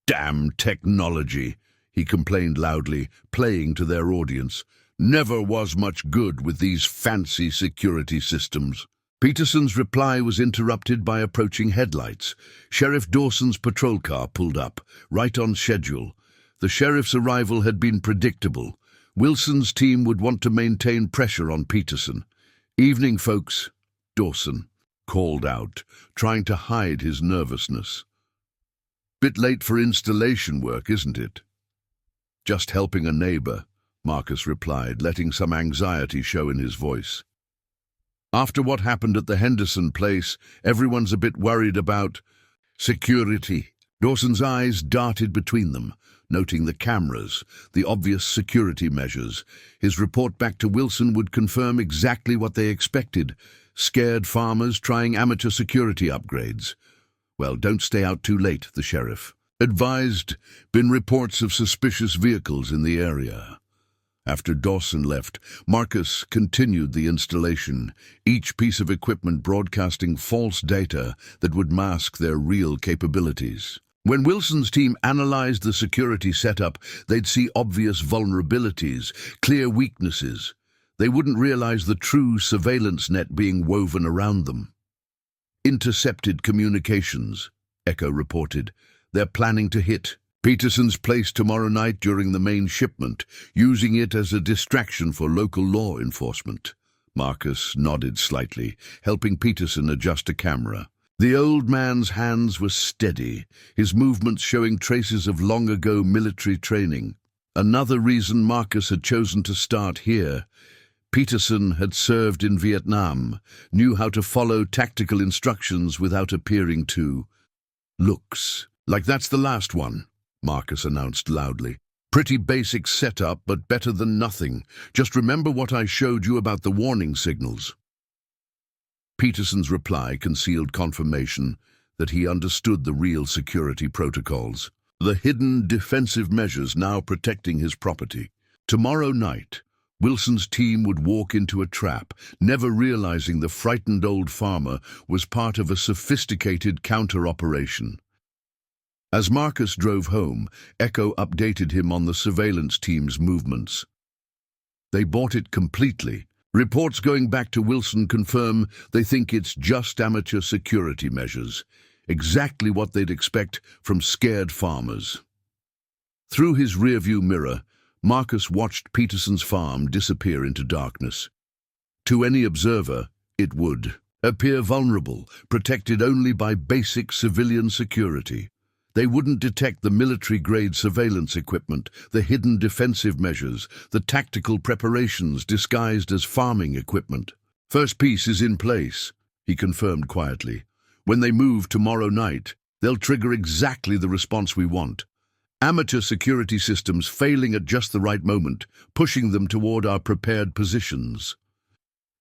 Damn technology, he complained loudly, playing to their audience. Never was much good with these fancy security systems. Peterson's reply was interrupted by approaching headlights. Sheriff Dawson's patrol car pulled up, right on schedule. The sheriff's arrival had been predictable. Wilson's team would want to maintain pressure on Peterson. Evening, folks, Dawson called out, trying to hide his nervousness. Bit late for installation work, isn't it? Just helping a neighbor, Marcus replied, letting some anxiety show in his voice. After what happened at the Henderson place, everyone's a bit worried about security. Dawson's eyes darted between them, noting the cameras, the obvious security measures. His report back to Wilson would confirm exactly what they expected: scared farmers trying amateur security upgrades. Well, don't stay out too late, the sheriff advised. Been reports of suspicious vehicles in the area. After Dawson left, Marcus continued the installation, each piece of equipment broadcasting false data that would mask their real capabilities. When Wilson's team analyzed the security setup, they'd see obvious vulnerabilities, clear weaknesses. They wouldn't realize the true surveillance net being woven around them. Intercepted communications, Echo reported. They're planning to hit Peterson's place tomorrow night during the main shipment, using it as a distraction for local law enforcement. Marcus nodded slightly, helping Peterson adjust a camera. The old man's hands were steady, his movements showing traces of long-ago military training. Another reason Marcus had chosen to start here. Peterson had served in Vietnam, knew how to follow tactical instructions without appearing to looks. Like that's the last one, Marcus announced loudly. Pretty basic setup, but better than nothing. Just remember what I showed you about the warning signals. Peterson's reply concealed confirmation that he understood the real security protocols, the hidden defensive measures now protecting his property. Tomorrow night, Wilson's team would walk into a trap, never realizing the frightened old farmer was part of a sophisticated counter-operation. As Marcus drove home, Echo updated him on the surveillance team's movements. They bought it completely. Reports going back to Wilson confirm they think it's just amateur security measures, exactly what they'd expect from scared farmers. Through his rearview mirror, Marcus watched Peterson's farm disappear into darkness. To any observer, it would appear vulnerable, protected only by basic civilian security. They wouldn't detect the military-grade surveillance equipment, the hidden defensive measures, the tactical preparations disguised as farming equipment. First piece is in place, he confirmed quietly. When they move tomorrow night, they'll trigger exactly the response we want. Amateur security systems failing at just the right moment, pushing them toward our prepared positions.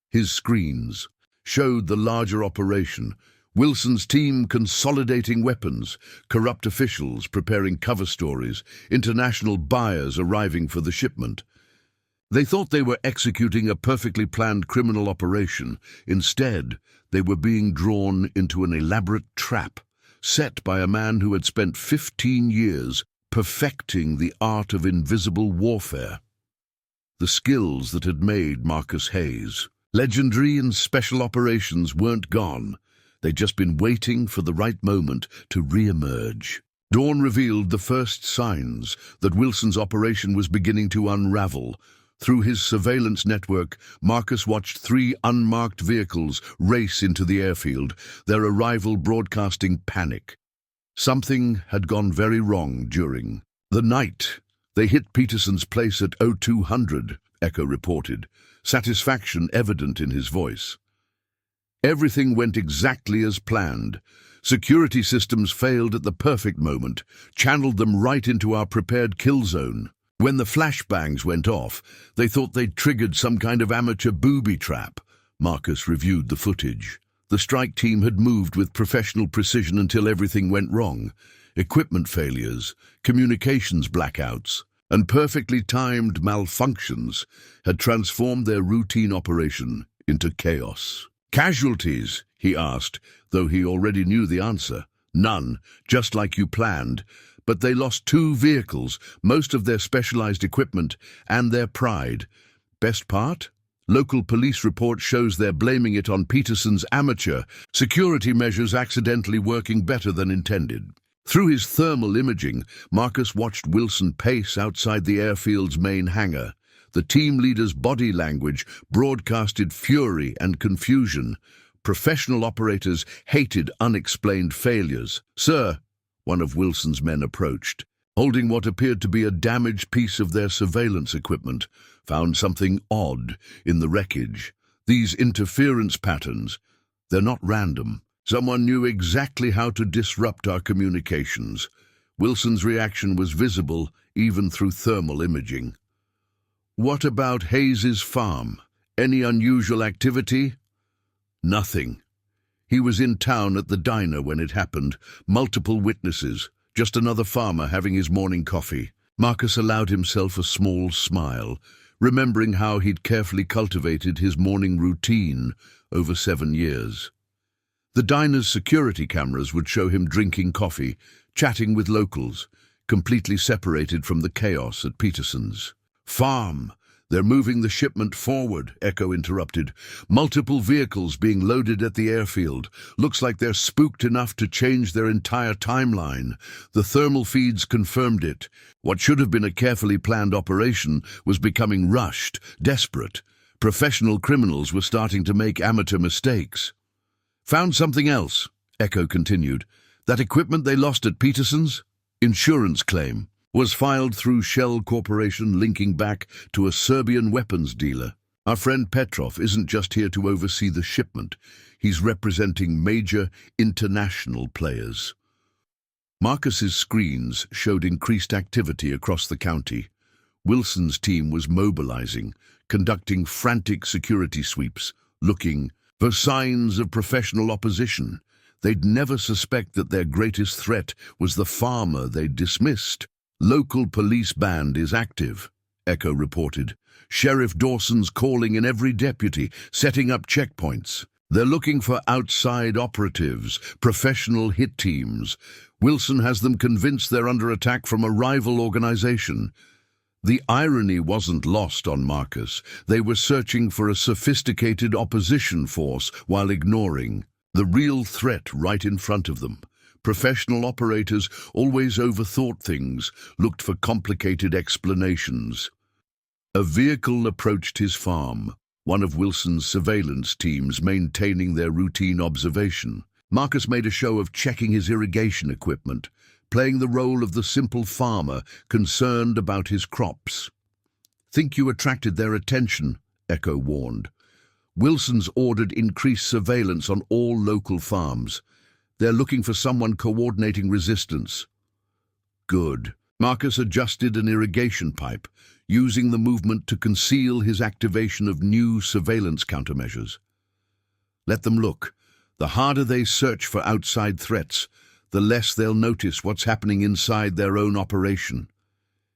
His screens showed the larger operation, Wilson's team consolidating weapons, corrupt officials preparing cover stories, international buyers arriving for the shipment. They thought they were executing a perfectly planned criminal operation. Instead, they were being drawn into an elaborate trap, set by a man who had spent 15 years perfecting the art of invisible warfare. The skills that had made Marcus Hayes legendary in special operations weren't gone. They'd just been waiting for the right moment to re-emerge. Dawn revealed the first signs that Wilson's operation was beginning to unravel. Through his surveillance network, Marcus watched 3 unmarked vehicles race into the airfield, their arrival broadcasting panic. Something had gone very wrong during the night. They hit Peterson's place at 0200, Echo reported, satisfaction evident in his voice. Everything went exactly as planned. Security systems failed at the perfect moment, channeled them right into our prepared kill zone. When the flashbangs went off, they thought they'd triggered some kind of amateur booby trap. Marcus reviewed the footage. The strike team had moved with professional precision until everything went wrong. Equipment failures, communications blackouts, and perfectly timed malfunctions had transformed their routine operation into chaos. Casualties, he asked, though he already knew the answer. None, just like you planned. But they lost 2 vehicles, most of their specialized equipment, and their pride. Best part? Local police report shows they're blaming it on Peterson's amateur security measures accidentally working better than intended. Through his thermal imaging, Marcus watched Wilson pace outside the airfield's main hangar. The team leader's body language broadcasted fury and confusion. Professional operators hated unexplained failures. "Sir," one of Wilson's men approached, holding what appeared to be a damaged piece of their surveillance equipment, found something odd in the wreckage. These interference patterns, they're not random. Someone knew exactly how to disrupt our communications. Wilson's reaction was visible even through thermal imaging. What about Hayes's farm? Any unusual activity? Nothing. He was in town at the diner when it happened. Multiple witnesses. Just another farmer having his morning coffee. Marcus allowed himself a small smile, remembering how he'd carefully cultivated his morning routine over 7 years. The diner's security cameras would show him drinking coffee, chatting with locals, completely separated from the chaos at Peterson's. Farm! They're moving the shipment forward, Echo interrupted. Multiple vehicles being loaded at the airfield. Looks like they're spooked enough to change their entire timeline. The thermal feeds confirmed it. What should have been a carefully planned operation was becoming rushed, desperate. Professional criminals were starting to make amateur mistakes. Found something else, Echo continued. That equipment they lost at Peterson's? Insurance claim. Was filed through Shell Corporation, linking back to a Serbian weapons dealer. Our friend Petrov isn't just here to oversee the shipment. He's representing major international players. Marcus's screens showed increased activity across the county. Wilson's team was mobilizing, conducting frantic security sweeps, looking for signs of professional opposition. They'd never suspect that their greatest threat was the farmer they'd dismissed. Local police band is active, Echo reported. Sheriff Dawson's calling in every deputy, setting up checkpoints. They're looking for outside operatives, professional hit teams. Wilson has them convinced they're under attack from a rival organization. The irony wasn't lost on Marcus. They were searching for a sophisticated opposition force while ignoring the real threat right in front of them. Professional operators always overthought things, looked for complicated explanations. A vehicle approached his farm, one of Wilson's surveillance teams maintaining their routine observation. Marcus made a show of checking his irrigation equipment, playing the role of the simple farmer concerned about his crops. Think you attracted their attention, Echo warned. Wilson's ordered increased surveillance on all local farms. They're looking for someone coordinating resistance. Good. Marcus adjusted an irrigation pipe, using the movement to conceal his activation of new surveillance countermeasures. Let them look. The harder they search for outside threats, the less they'll notice what's happening inside their own operation.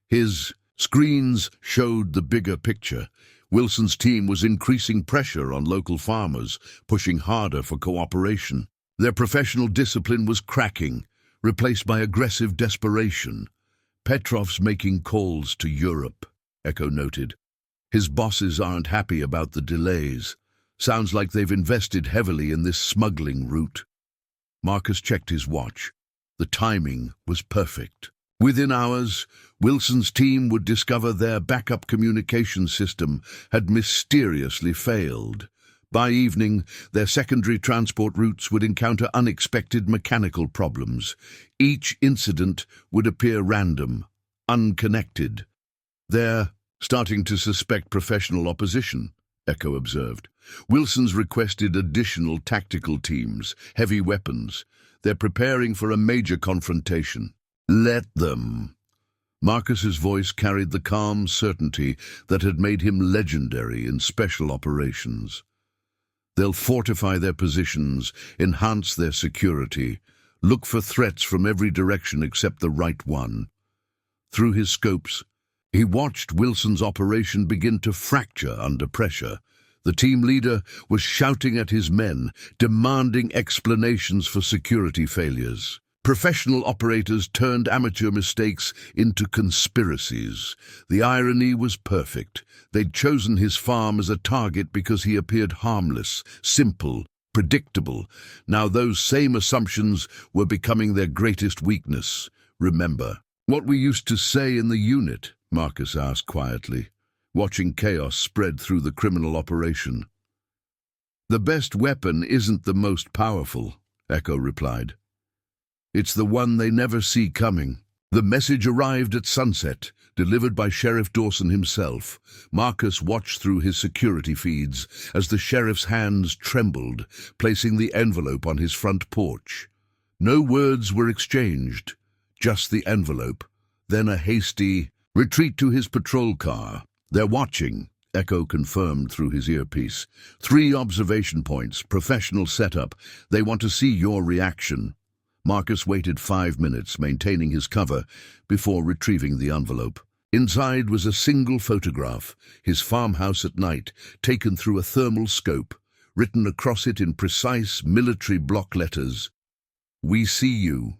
His screens showed the bigger picture. Wilson's team was increasing pressure on local farmers, pushing harder for cooperation. Their professional discipline was cracking, replaced by aggressive desperation. Petrov's making calls to Europe, Echo noted. His bosses aren't happy about the delays. Sounds like they've invested heavily in this smuggling route. Marcus checked his watch. The timing was perfect. Within hours, Wilson's team would discover their backup communication system had mysteriously failed. By evening, their secondary transport routes would encounter unexpected mechanical problems. Each incident would appear random, unconnected. They're starting to suspect professional opposition, Echo observed. Wilson's requested additional tactical teams, heavy weapons. They're preparing for a major confrontation. Let them. Marcus's voice carried the calm certainty that had made him legendary in special operations. They'll fortify their positions, enhance their security, look for threats from every direction except the right one. Through his scopes, he watched Wilson's operation begin to fracture under pressure. The team leader was shouting at his men, demanding explanations for security failures. Professional operators turned amateur mistakes into conspiracies. The irony was perfect. They'd chosen his farm as a target because he appeared harmless, simple, predictable. Now those same assumptions were becoming their greatest weakness. Remember what we used to say in the unit? Marcus asked quietly, watching chaos spread through the criminal operation. The best weapon isn't the most powerful, Echo replied. It's the one they never see coming. The message arrived at sunset, delivered by Sheriff Dawson himself. Marcus watched through his security feeds as the sheriff's hands trembled, placing the envelope on his front porch. No words were exchanged, just the envelope, then a hasty retreat to his patrol car. "They're watching," Echo confirmed through his earpiece. "3 observation points, professional setup. They want to see your reaction." Marcus waited 5 minutes, maintaining his cover, before retrieving the envelope. Inside was a single photograph, his farmhouse at night, taken through a thermal scope. Written across it in precise military block letters, "We see you."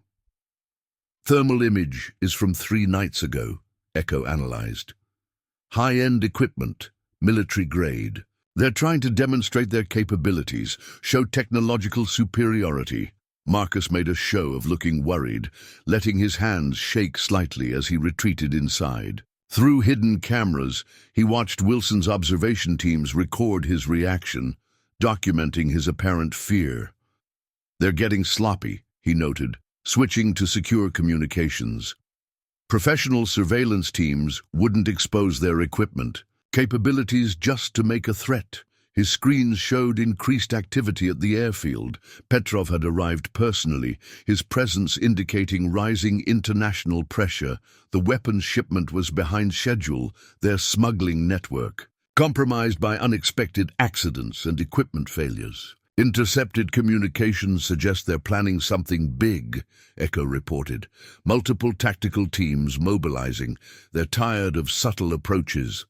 Thermal image is from 3 nights ago, Echo analyzed. High-end equipment, military grade. They're trying to demonstrate their capabilities, show technological superiority. Marcus made a show of looking worried, letting his hands shake slightly as he retreated inside. Through hidden cameras, he watched Wilson's observation teams record his reaction, documenting his apparent fear. "They're getting sloppy," he noted, switching to secure communications. Professional surveillance teams wouldn't expose their equipment, capabilities just to make a threat. His screens showed increased activity at the airfield. Petrov had arrived personally, his presence indicating rising international pressure. The weapons shipment was behind schedule, their smuggling network compromised by unexpected accidents and equipment failures. "Intercepted communications suggest they're planning something big," Echo reported. "Multiple tactical teams mobilizing. They're tired of subtle approaches."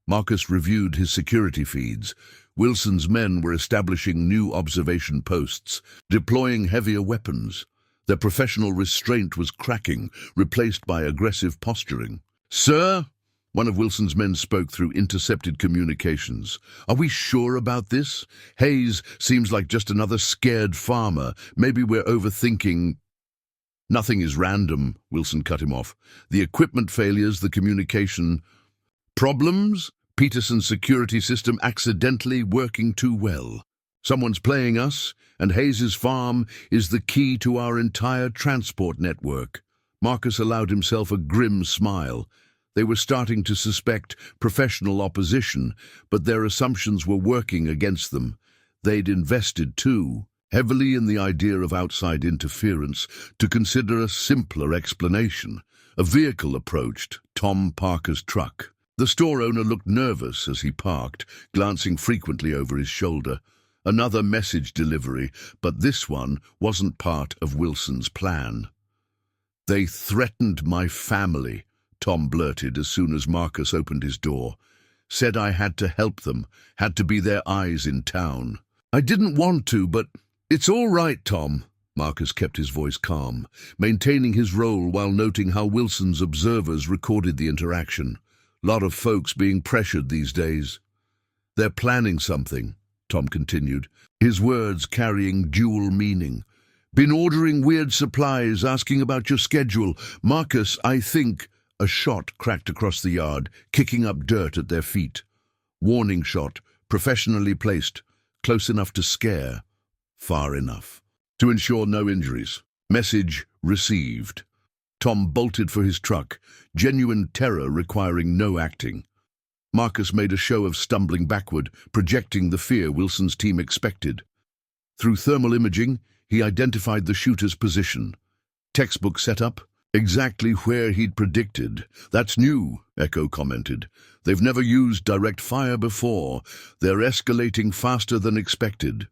Marcus reviewed his security feeds. Wilson's men were establishing new observation posts, deploying heavier weapons. Their professional restraint was cracking, replaced by aggressive posturing. "Sir?" One of Wilson's men spoke through intercepted communications. "Are we sure about this? Hayes seems like just another scared farmer. Maybe we're overthinking." "Nothing is random," Wilson cut him off. "The equipment failures, the communication problems? Peterson's security system accidentally working too well. Someone's playing us, and Hayes's farm is the key to our entire transport network." Marcus allowed himself a grim smile. They were starting to suspect professional opposition, but their assumptions were working against them. They'd invested, too, heavily in the idea of outside interference, to consider a simpler explanation. A vehicle approached, Tom Parker's truck. The store owner looked nervous as he parked, glancing frequently over his shoulder. Another message delivery, but this one wasn't part of Wilson's plan. "They threatened my family," Tom blurted as soon as Marcus opened his door. "Said I had to help them, had to be their eyes in town." "I didn't want to, but it's all right, Tom." Marcus kept his voice calm, maintaining his role while noting how Wilson's observers recorded the interaction. "Lot of folks being pressured these days." "They're planning something," Tom continued, his words carrying dual meaning. "Been ordering weird supplies, asking about your schedule. Marcus, I think—" A shot cracked across the yard, kicking up dirt at their feet. Warning shot, professionally placed, close enough to scare, far enough to ensure no injuries. Message received. Tom bolted for his truck, genuine terror requiring no acting. Marcus made a show of stumbling backward, projecting the fear Wilson's team expected. Through thermal imaging, he identified the shooter's position. Textbook setup, exactly where he'd predicted. "That's new," Echo commented. "They've never used direct fire before. They're escalating faster than expected."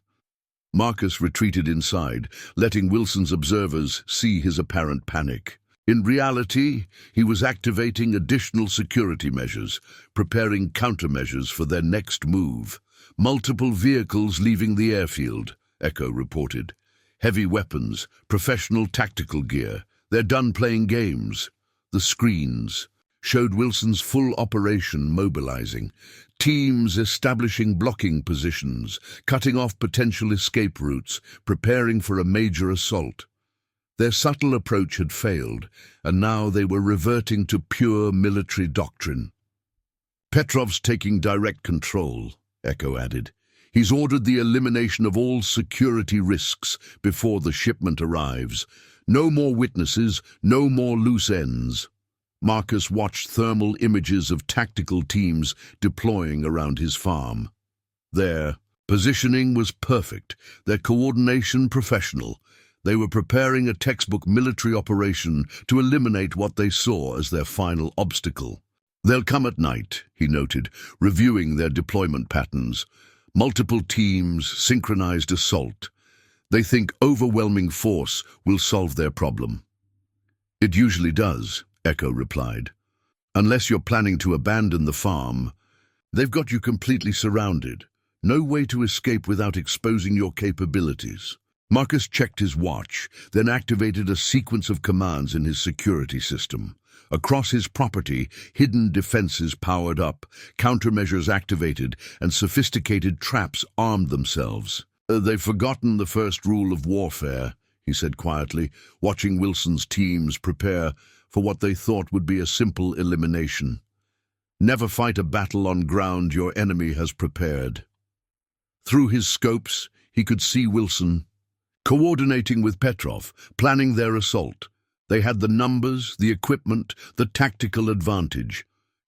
Marcus retreated inside, letting Wilson's observers see his apparent panic. In reality, he was activating additional security measures, preparing countermeasures for their next move. "Multiple vehicles leaving the airfield," Echo reported. "Heavy weapons, professional tactical gear. They're done playing games." The screens showed Wilson's full operation mobilizing. Teams establishing blocking positions, cutting off potential escape routes, preparing for a major assault. Their subtle approach had failed, and now they were reverting to pure military doctrine. "Petrov's taking direct control," Echo added. "He's ordered the elimination of all security risks before the shipment arrives. No more witnesses, no more loose ends. Marcus watched thermal images of tactical teams deploying around his farm. Their positioning was perfect, their coordination professional. They were preparing a textbook military operation to eliminate what they saw as their final obstacle. "They'll come at night," he noted, reviewing their deployment patterns. "Multiple teams, synchronized assault. They think overwhelming force will solve their problem." "It usually does," Echo replied. "Unless you're planning to abandon the farm. They've got you completely surrounded. No way to escape without exposing your capabilities." Marcus checked his watch, then activated a sequence of commands in his security system. Across his property, hidden defenses powered up, countermeasures activated, and sophisticated traps armed themselves. "They've forgotten the first rule of warfare," he said quietly, watching Wilson's teams prepare for what they thought would be a simple elimination. "Never fight a battle on ground your enemy has prepared." Through his scopes, he could see Wilson coordinating with Petrov, planning their assault. They had the numbers, the equipment, the tactical advantage.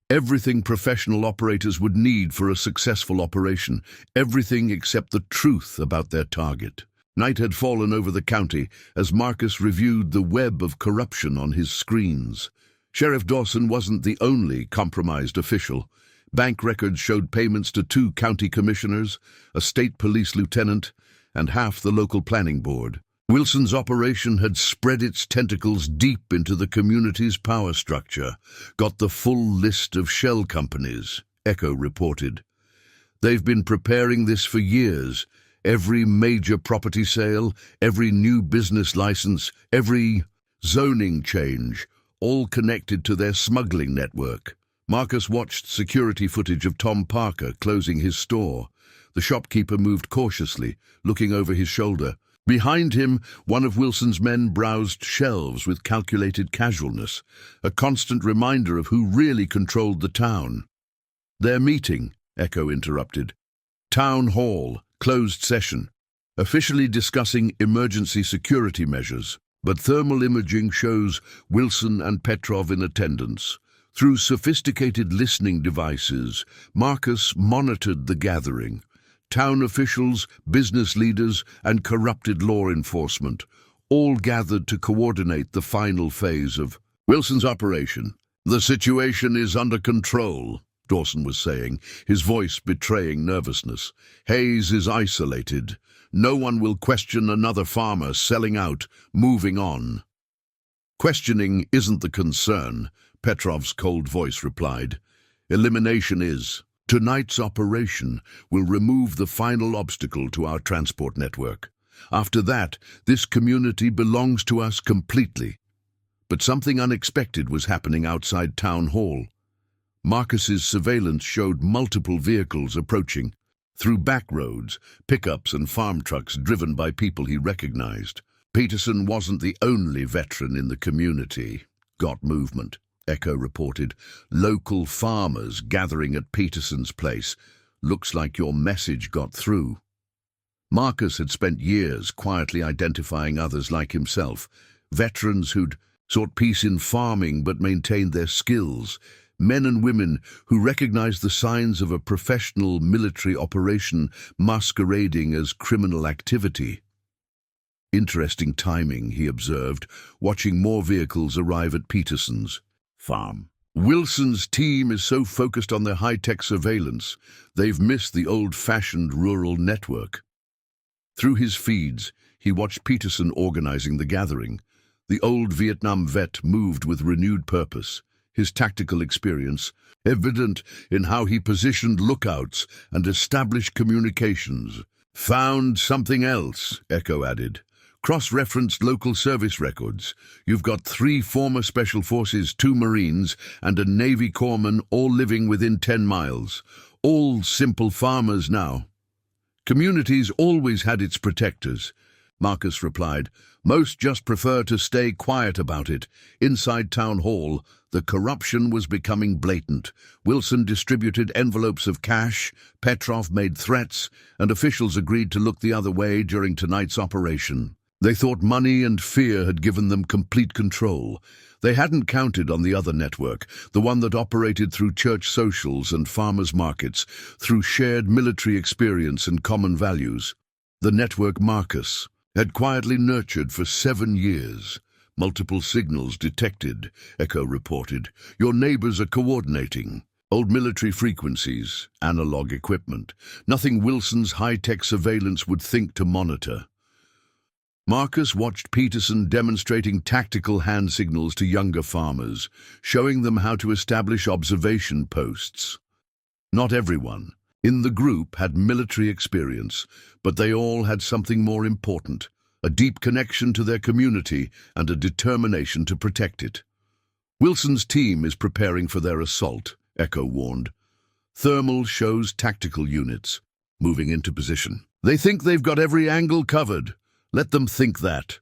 Everything professional operators would need for a successful operation, everything except the truth about their target. Night had fallen over the county as Marcus reviewed the web of corruption on his screens. Sheriff Dawson wasn't the only compromised official. Bank records showed payments to 2 county commissioners, a state police lieutenant, and half the local planning board. Wilson's operation had spread its tentacles deep into the community's power structure, got the full list of shell companies, Echo reported. "They've been preparing this for years. Every major property sale, every new business license, every zoning change, all connected to their smuggling network." Marcus watched security footage of Tom Parker closing his store. The shopkeeper moved cautiously, looking over his shoulder. Behind him, one of Wilson's men browsed shelves with calculated casualness, a constant reminder of who really controlled the town. "Their meeting," Echo interrupted. "Town hall, closed session, officially discussing emergency security measures. But thermal imaging shows Wilson and Petrov in attendance. Through sophisticated listening devices, Marcus monitored the gathering. Town officials, business leaders, and corrupted law enforcement, all gathered to coordinate the final phase of Wilson's operation. "The situation is under control," Dawson was saying, his voice betraying nervousness. "Hayes is isolated. No one will question another farmer selling out, moving on." "Questioning isn't the concern," Petrov's cold voice replied. "Elimination is. Tonight's operation will remove the final obstacle to our transport network. After that, this community belongs to us completely." But something unexpected was happening outside Town Hall. Marcus's surveillance showed multiple vehicles approaching. Through back roads, pickups and farm trucks driven by people he recognized. Peterson wasn't the only veteran in the community. "Got movement," Echo reported. "Local farmers gathering at Peterson's place. Looks like your message got through." Marcus had spent years quietly identifying others like himself, veterans who'd sought peace in farming but maintained their skills, men and women who recognized the signs of a professional military operation masquerading as criminal activity. "Interesting timing," he observed, watching more vehicles arrive at Peterson's farm. "Wilson's team is so focused on their high-tech surveillance, they've missed the old-fashioned rural network." Through his feeds, he watched Peterson organizing the gathering. The old Vietnam vet moved with renewed purpose, his tactical experience evident in how he positioned lookouts and established communications. "Found something else," Echo added. "Cross-referenced local service records. You've got 3 former Special Forces, 2 Marines, and a Navy corpsman all living within 10 miles. All simple farmers now." "Communities always had its protectors," Marcus replied. "Most just prefer to stay quiet about it." Inside Town Hall, the corruption was becoming blatant. Wilson distributed envelopes of cash, Petrov made threats, and officials agreed to look the other way during tonight's operation. They thought money and fear had given them complete control. They hadn't counted on the other network, the one that operated through church socials and farmers' markets, through shared military experience and common values. The network Marcus had quietly nurtured for 7 years. Multiple signals detected, Echo reported. Your neighbors are coordinating. Old military frequencies, analog equipment. Nothing Wilson's high-tech surveillance would think to monitor. Marcus watched Peterson demonstrating tactical hand signals to younger farmers, showing them how to establish observation posts. Not everyone in the group had military experience, but they all had something more important, a deep connection to their community and a determination to protect it. Wilson's team is preparing for their assault, Echo warned. Thermal shows tactical units moving into position. They think they've got every angle covered. Let them think that.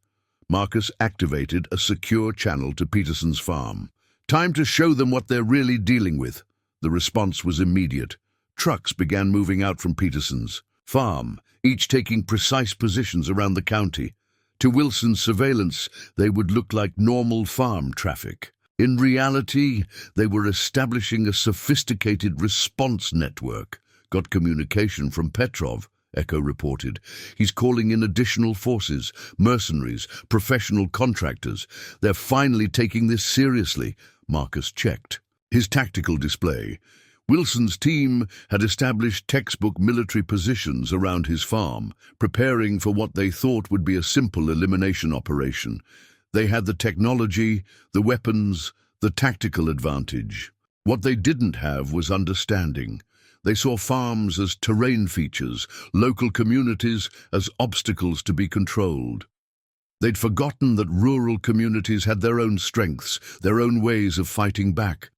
Marcus activated a secure channel to Peterson's farm. Time to show them what they're really dealing with. The response was immediate. Trucks began moving out from Peterson's farm, each taking precise positions around the county. To Wilson's surveillance, they would look like normal farm traffic. In reality, they were establishing a sophisticated response network. Got communication from Petrov, Echo reported. He's calling in additional forces, mercenaries, professional contractors. They're finally taking this seriously, Marcus checked. His tactical display. Wilson's team had established textbook military positions around his farm, preparing for what they thought would be a simple elimination operation. They had the technology, the weapons, the tactical advantage. What they didn't have was understanding. They saw farms as terrain features, local communities as obstacles to be controlled. They'd forgotten that rural communities had their own strengths, their own ways of fighting back.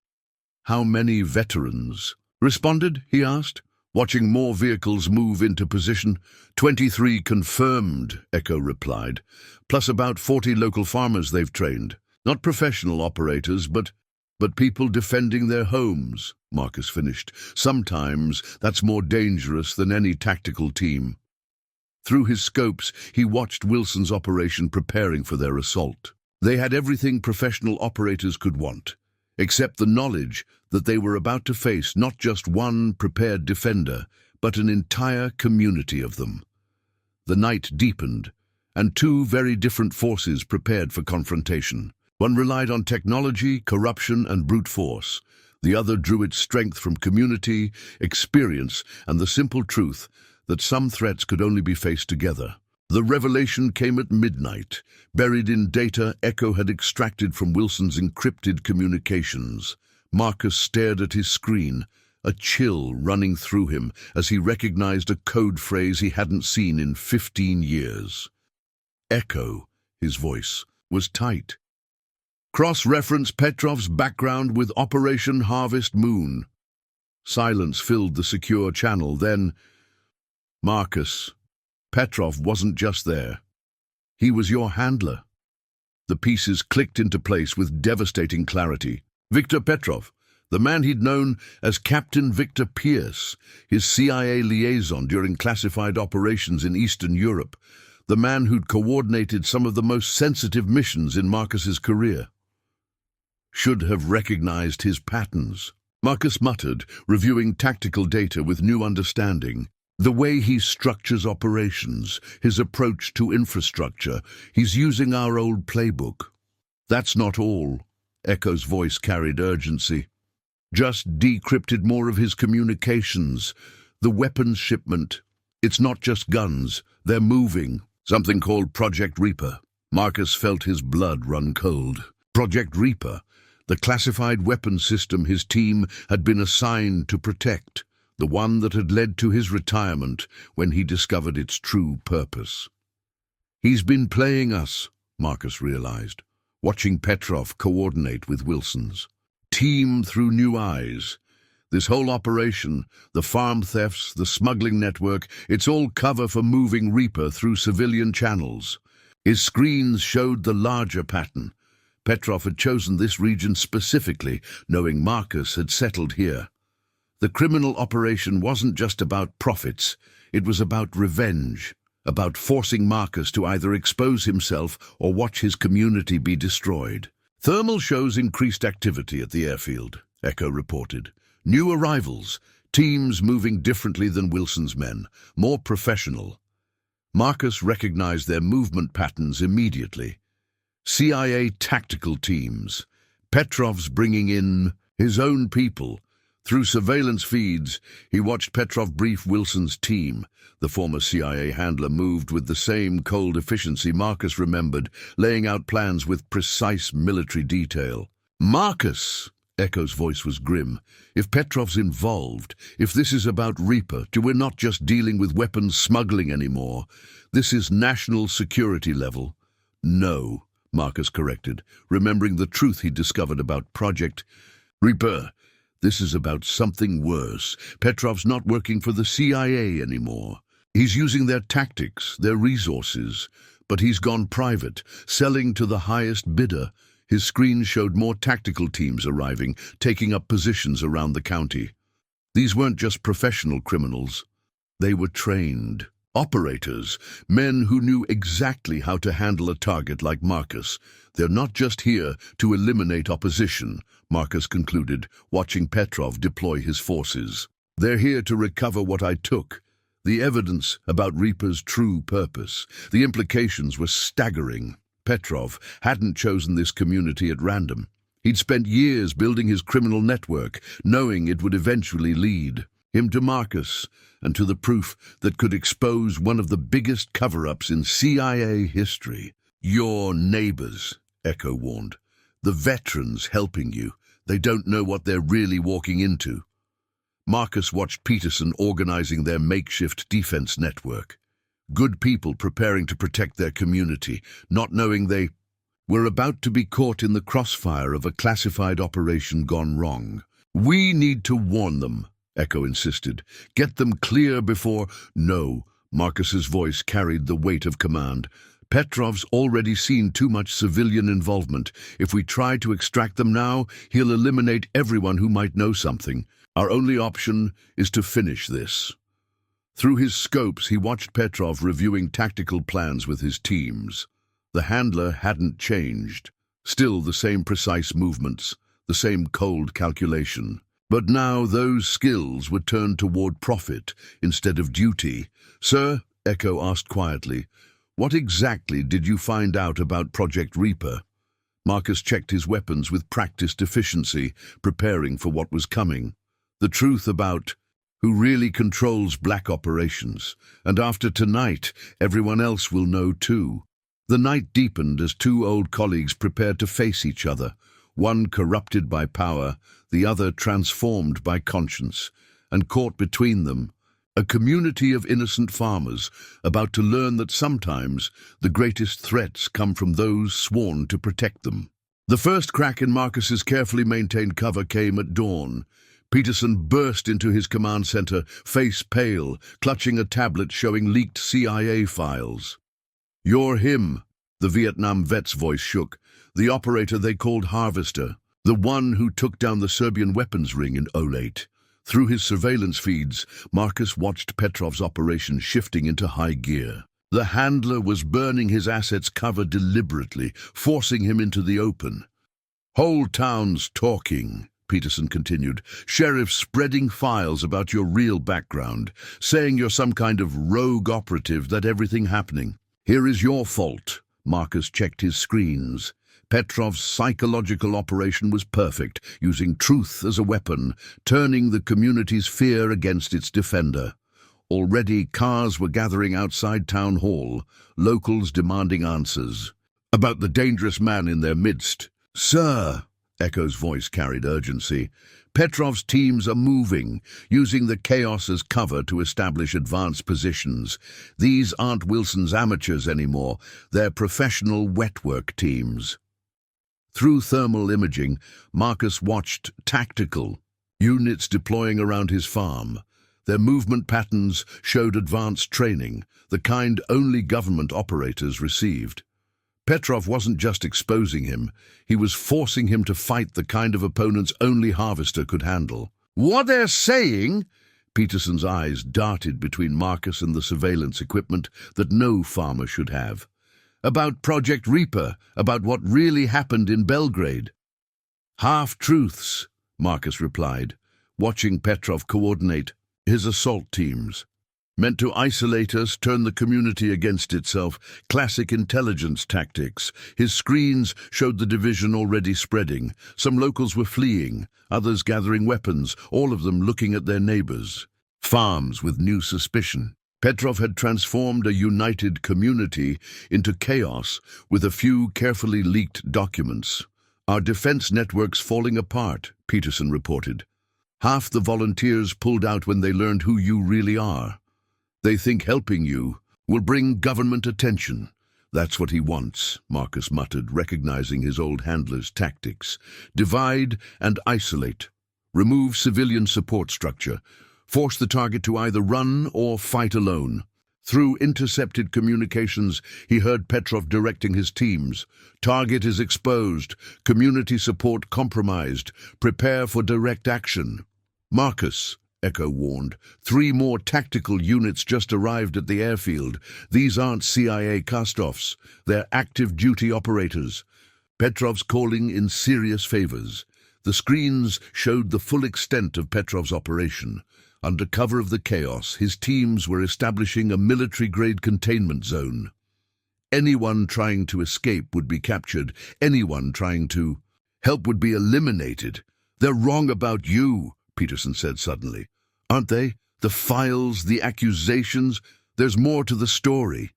How many veterans responded, he asked, watching more vehicles move into position. 23 confirmed, Echo replied, plus about 40 local farmers they've trained. Not professional operators, but people defending their homes, Marcus finished. Sometimes that's more dangerous than any tactical team. Through his scopes, he watched Wilson's operation preparing for their assault. They had everything professional operators could want, except the knowledge that they were about to face not just one prepared defender, but an entire community of them. The night deepened, and 2 very different forces prepared for confrontation. One relied on technology, corruption, and brute force. The other drew its strength from community, experience, and the simple truth that some threats could only be faced together. The revelation came at midnight, buried in data Echo had extracted from Wilson's encrypted communications. Marcus stared at his screen, a chill running through him as he recognized a code phrase he hadn't seen in 15 years. Echo, his voice, was tight. Cross-reference Petrov's background with Operation Harvest Moon. Silence filled the secure channel. Then, Marcus, Petrov wasn't just there. He was your handler. The pieces clicked into place with devastating clarity. Victor Petrov, the man he'd known as Captain Victor Pierce, his CIA liaison during classified operations in Eastern Europe, the man who'd coordinated some of the most sensitive missions in Marcus's career. Should have recognized his patterns, Marcus muttered, reviewing tactical data with new understanding. The way he structures operations, his approach to infrastructure, he's using our old playbook. That's not all. Echo's voice carried urgency. Just decrypted more of his communications. The weapons shipment. It's not just guns. They're moving. Something called Project Reaper. Marcus felt his blood run cold. Project Reaper, the classified weapons system his team had been assigned to protect, the one that had led to his retirement when he discovered its true purpose. He's been playing us, Marcus realized, watching Petrov coordinate with Wilson's team through new eyes. This whole operation, the farm thefts, the smuggling network, it's all cover for moving Reaper through civilian channels. His screens showed the larger pattern. Petrov had chosen this region specifically, knowing Marcus had settled here. The criminal operation wasn't just about profits, it was about revenge. about forcing Marcus to either expose himself or watch his community be destroyed. Thermal shows increased activity at the airfield, Echo reported. New arrivals, teams moving differently than Wilson's men, more professional. Marcus recognized their movement patterns immediately. CIA tactical teams. Petrov's bringing in his own people. Through surveillance feeds, he watched Petrov brief Wilson's team. The former CIA handler moved with the same cold efficiency Marcus remembered, laying out plans with precise military detail. Marcus! Echo's voice was grim. If Petrov's involved, if this is about Reaper, we're not just dealing with weapons smuggling anymore. This is national security level. No, Marcus corrected, remembering the truth he'd discovered about Project Reaper. This is about something worse. Petrov's not working for the CIA anymore. He's using their tactics, their resources, but he's gone private, selling to the highest bidder. His screen showed more tactical teams arriving, taking up positions around the county. These weren't just professional criminals. They were trained operators, men who knew exactly how to handle a target like Marcus. They're not just here to eliminate opposition, Marcus concluded, watching Petrov deploy his forces. They're here to recover what I took. The evidence about Reaper's true purpose. The implications were staggering. Petrov hadn't chosen this community at random. He'd spent years building his criminal network, knowing it would eventually lead him to Marcus and to the proof that could expose one of the biggest cover-ups in CIA history. Your neighbors, Echo warned. The veterans helping you. They don't know what they're really walking into. Marcus watched Peterson organizing their makeshift defense network. Good people preparing to protect their community, not knowing they were about to be caught in the crossfire of a classified operation gone wrong. We need to warn them, Echo insisted. Get them clear before— No, Marcus's voice carried the weight of command. Petrov's already seen too much civilian involvement. If we try to extract them now, he'll eliminate everyone who might know something. Our only option is to finish this. Through his scopes, he watched Petrov reviewing tactical plans with his teams. The handler hadn't changed. Still the same precise movements, the same cold calculation. But now those skills were turned toward profit instead of duty. Sir, Echo asked quietly, what exactly did you find out about Project Reaper? Marcus checked his weapons with practiced efficiency, preparing for what was coming. The truth about who really controls black operations, and after tonight, everyone else will know too. The night deepened as two old colleagues prepared to face each other, one corrupted by power, the other transformed by conscience, and caught between them, a community of innocent farmers about to learn that sometimes the greatest threats come from those sworn to protect them. The first crack in Marcus's carefully maintained cover came at dawn. Peterson burst into his command center, face pale, clutching a tablet showing leaked CIA files. You're him, the Vietnam vet's voice shook, the operator they called Harvester, the one who took down the Serbian weapons ring in 08. Through his surveillance feeds, Marcus watched Petrov's operation shifting into high gear. The handler was burning his assets' cover deliberately, forcing him into the open. Whole town's talking, Peterson continued, sheriffs spreading files about your real background, saying you're some kind of rogue operative, that everything happening. Here is your fault. Marcus checked his screens. Petrov's psychological operation was perfect, using truth as a weapon, turning the community's fear against its defender. Already cars were gathering outside town hall, locals demanding answers about the dangerous man in their midst. Sir, Echo's voice carried urgency, Petrov's teams are moving, using the chaos as cover to establish advanced positions. These aren't Wilson's amateurs anymore, they're professional wetwork teams. Through thermal imaging, Marcus watched tactical units deploying around his farm. Their movement patterns showed advanced training, the kind only government operators received. Petrov wasn't just exposing him, he was forcing him to fight the kind of opponents only Harvester could handle. What they're saying? Peterson's eyes darted between Marcus and the surveillance equipment that no farmer should have. About Project Reaper, about what really happened in Belgrade. Half-truths, Marcus replied, watching Petrov coordinate his assault teams. Meant to isolate us, turn the community against itself. Classic intelligence tactics. His screens showed the division already spreading. Some locals were fleeing, others gathering weapons, all of them looking at their neighbors. Farms with new suspicion. Petrov had transformed a united community into chaos with a few carefully leaked documents. Our defense network's falling apart, Peterson reported. Half the volunteers pulled out when they learned who you really are. They think helping you will bring government attention. That's what he wants, Marcus muttered, recognizing his old handler's tactics. Divide and isolate. Remove civilian support structure. Force the target to either run or fight alone. Through intercepted communications, he heard Petrov directing his teams. Target is exposed. Community support compromised. Prepare for direct action. Marcus, Echo warned. 3 more tactical units just arrived at the airfield. These aren't CIA cast-offs. They're active duty operators. Petrov's calling in serious favors. The screens showed the full extent of Petrov's operation. Under cover of the chaos, his teams were establishing a military-grade containment zone. Anyone trying to escape would be captured. Anyone trying to help would be eliminated. They're wrong about you, Peterson said suddenly. Aren't they? The files, the accusations, there's more to the story.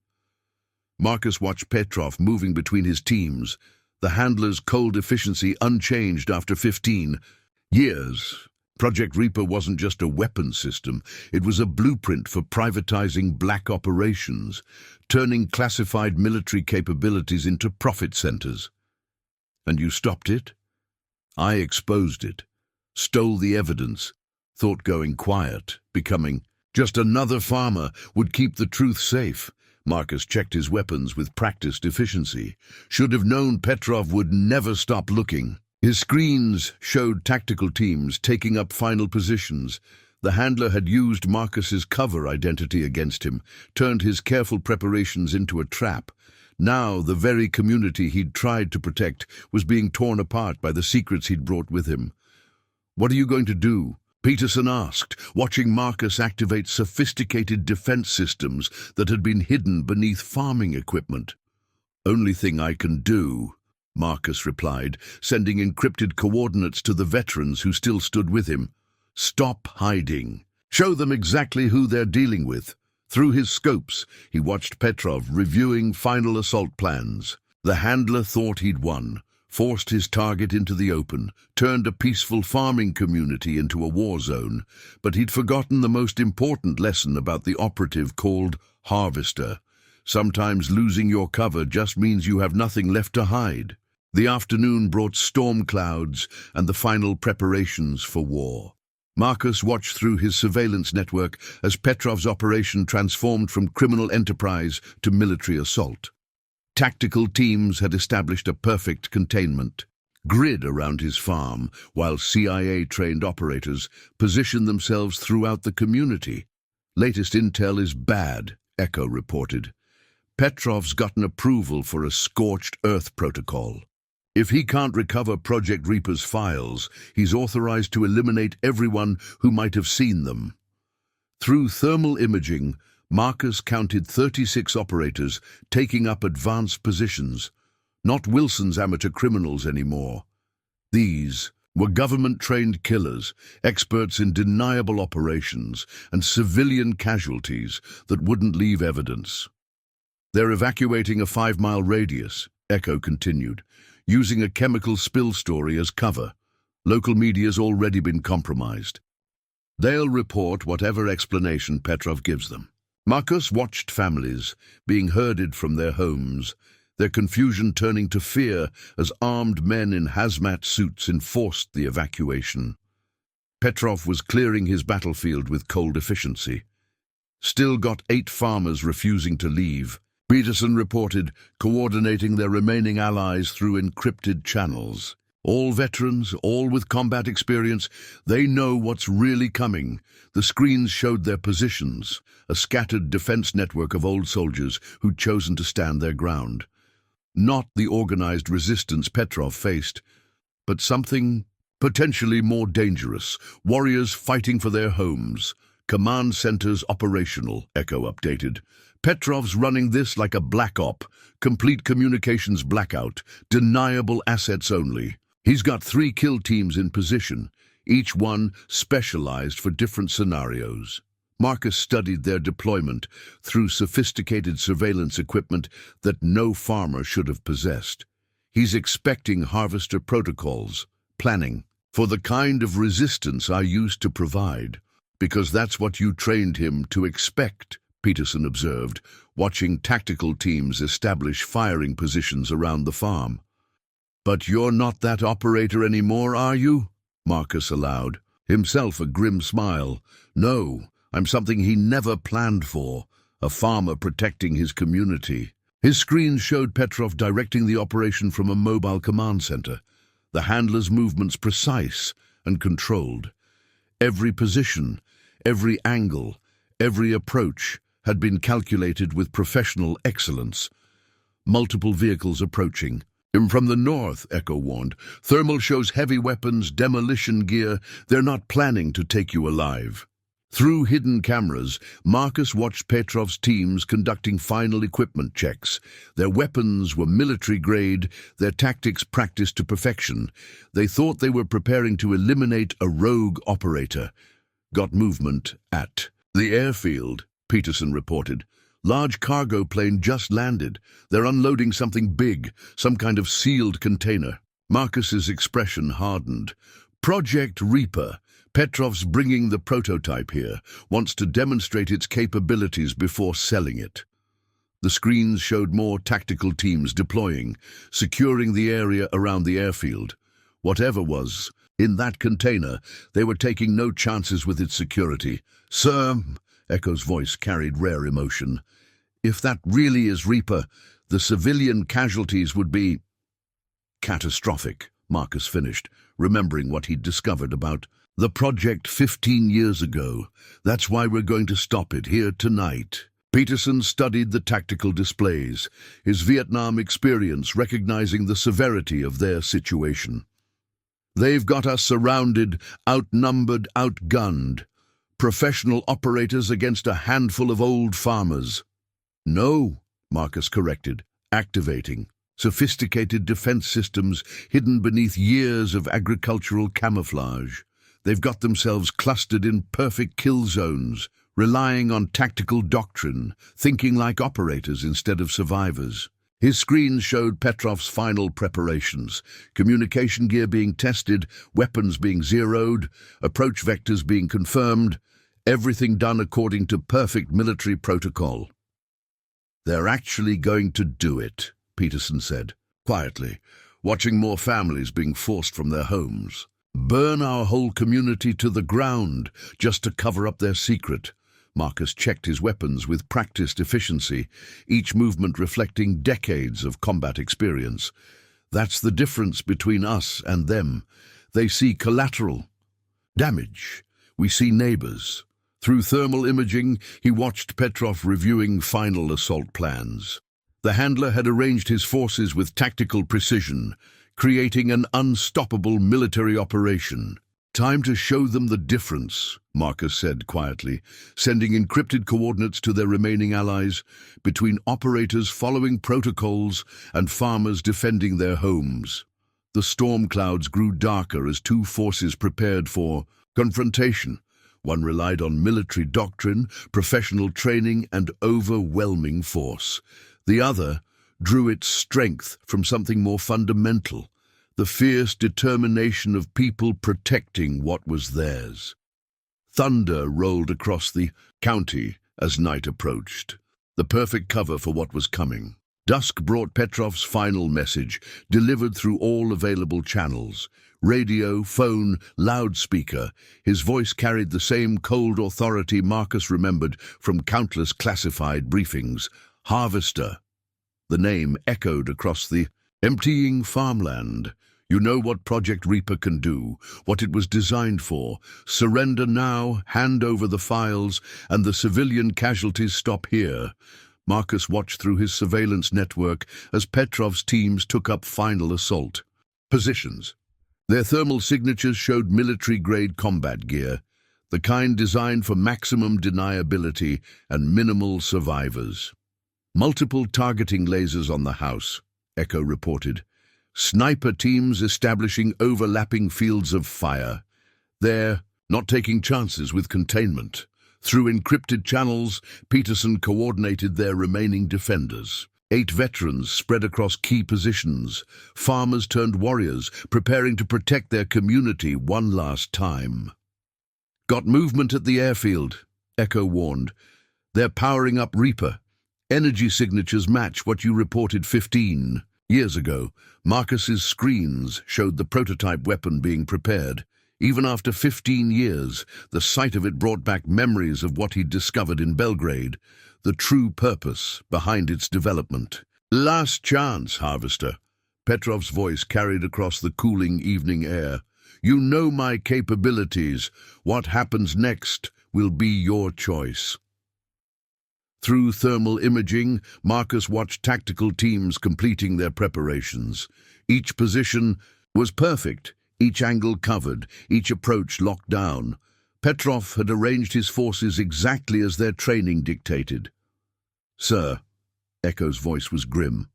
Marcus watched Petrov moving between his teams, the handler's cold efficiency unchanged after 15 years. Project Reaper wasn't just a weapon system, it was a blueprint for privatizing black operations, turning classified military capabilities into profit centers. And you stopped it? I exposed it, stole the evidence, thought going quiet, becoming just another farmer would keep the truth safe. Marcus checked his weapons with practiced efficiency. Should have known Petrov would never stop looking. His screens showed tactical teams taking up final positions. The handler had used Marcus's cover identity against him, turned his careful preparations into a trap. Now the very community he'd tried to protect was being torn apart by the secrets he'd brought with him. What are you going to do? Peterson asked, watching Marcus activate sophisticated defense systems that had been hidden beneath farming equipment. Only thing I can do, Marcus replied, sending encrypted coordinates to the veterans who still stood with him. Stop hiding. Show them exactly who they're dealing with. Through his scopes, he watched Petrov reviewing final assault plans. The handler thought he'd won, forced his target into the open, turned a peaceful farming community into a war zone, but he'd forgotten the most important lesson about the operative called harvester. Sometimes losing your cover just means you have nothing left to hide. The afternoon brought storm clouds and the final preparations for war. Marcus watched through his surveillance network as Petrov's operation transformed from criminal enterprise to military assault. Tactical teams had established a perfect containment grid around his farm, while CIA-trained operators positioned themselves throughout the community. Latest intel is bad, Echo reported. Petrov's gotten approval for a scorched earth protocol. If he can't recover Project Reaper's files, he's authorized to eliminate everyone who might have seen them. Through thermal imaging, Marcus counted 36 operators taking up advanced positions, not Wilson's amateur criminals anymore. These were government-trained killers, experts in deniable operations, and civilian casualties that wouldn't leave evidence. They're evacuating a 5-mile radius, Echo continued, using a chemical spill story as cover. Local media's already been compromised. They'll report whatever explanation Petrov gives them. Marcus watched families being herded from their homes, their confusion turning to fear as armed men in hazmat suits enforced the evacuation. Petrov was clearing his battlefield with cold efficiency. Still got 8 farmers refusing to leave. Peterson reported, coordinating their remaining allies through encrypted channels. All veterans, all with combat experience, they know what's really coming. The screens showed their positions, a scattered defense network of old soldiers who'd chosen to stand their ground. Not the organized resistance Petrov faced, but something potentially more dangerous. Warriors fighting for their homes. Command centers operational, Echo updated. Petrov's running this like a black op, complete communications blackout, deniable assets only. He's got 3 kill teams in position, each one specialized for different scenarios. Marcus studied their deployment through sophisticated surveillance equipment that no farmer should have possessed. He's expecting harvester protocols, planning for the kind of resistance I used to provide, because that's what you trained him to expect, Peterson observed, watching tactical teams establish firing positions around the farm. But you're not that operator anymore, are you? Marcus allowed, himself a grim smile. No, I'm something he never planned for, a farmer protecting his community. His screen showed Petrov directing the operation from a mobile command center, the handler's movements precise and controlled. Every position, every angle, every approach had been calculated with professional excellence. Multiple vehicles approaching. From the north, Echo warned. Thermal shows heavy weapons, demolition gear. They're not planning to take you alive. Through hidden cameras, Marcus watched Petrov's teams conducting final equipment checks. Their weapons were military-grade, their tactics practiced to perfection. They thought they were preparing to eliminate a rogue operator. Got movement at the airfield, Peterson reported. Large cargo plane just landed. They're unloading something big, some kind of sealed container. Marcus's expression hardened. Project Reaper. Petrov's bringing the prototype here, wants to demonstrate its capabilities before selling it. The screens showed more tactical teams deploying, securing the area around the airfield. Whatever was in that container, they were taking no chances with its security. Sir, Echo's voice carried rare emotion. If that really is Reaper, the civilian casualties would be catastrophic, Marcus finished, remembering what he'd discovered about the project 15 years ago. That's why we're going to stop it here tonight. Peterson studied the tactical displays, his Vietnam experience recognizing the severity of their situation. They've got us surrounded, outnumbered, outgunned. Professional operators against a handful of old farmers. No, Marcus corrected, activating. Sophisticated defense systems hidden beneath years of agricultural camouflage. They've got themselves clustered in perfect kill zones, relying on tactical doctrine, thinking like operators instead of survivors. His screens showed Petrov's final preparations, communication gear being tested, weapons being zeroed, approach vectors being confirmed, everything done according to perfect military protocol. They're actually going to do it, Peterson said, quietly, watching more families being forced from their homes. Burn our whole community to the ground just to cover up their secret. Marcus checked his weapons with practiced efficiency, each movement reflecting decades of combat experience. That's the difference between us and them. They see collateral damage. We see neighbors. Through thermal imaging, he watched Petrov reviewing final assault plans. The handler had arranged his forces with tactical precision, creating an unstoppable military operation. Time to show them the difference, Marcus said quietly, sending encrypted coordinates to their remaining allies, between operators following protocols and farmers defending their homes. The storm clouds grew darker as two forces prepared for confrontation. One relied on military doctrine, professional training, and overwhelming force. The other drew its strength from something more fundamental, the fierce determination of people protecting what was theirs. Thunder rolled across the county as night approached, the perfect cover for what was coming. Dusk brought Petrov's final message, delivered through all available channels. Radio, phone, loudspeaker. His voice carried the same cold authority Marcus remembered from countless classified briefings. Harvester. The name echoed across the emptying farmland. You know what Project Reaper can do, what it was designed for. Surrender now, hand over the files, and the civilian casualties stop here. Marcus watched through his surveillance network as Petrov's teams took up final assault. Positions. Their thermal signatures showed military-grade combat gear, the kind designed for maximum deniability and minimal survivors. Multiple targeting lasers on the house, Echo reported. Sniper teams establishing overlapping fields of fire. They're not taking chances with containment. Through encrypted channels, Peterson coordinated their remaining defenders. 8 veterans spread across key positions. Farmers turned warriors, preparing to protect their community one last time. Got movement at the airfield, Echo warned. They're powering up Reaper. Energy signatures match what you reported 15 years ago. Marcus's screens showed the prototype weapon being prepared. Even after 15 years, the sight of it brought back memories of what he'd discovered in Belgrade, the true purpose behind its development. Last chance, Harvester. Petrov's voice carried across the cooling evening air. You know my capabilities. What happens next will be your choice. Through thermal imaging, Marcus watched tactical teams completing their preparations. Each position was perfect, each angle covered, each approach locked down. Petrov had arranged his forces exactly as their training dictated. Sir, Echo's voice was grim.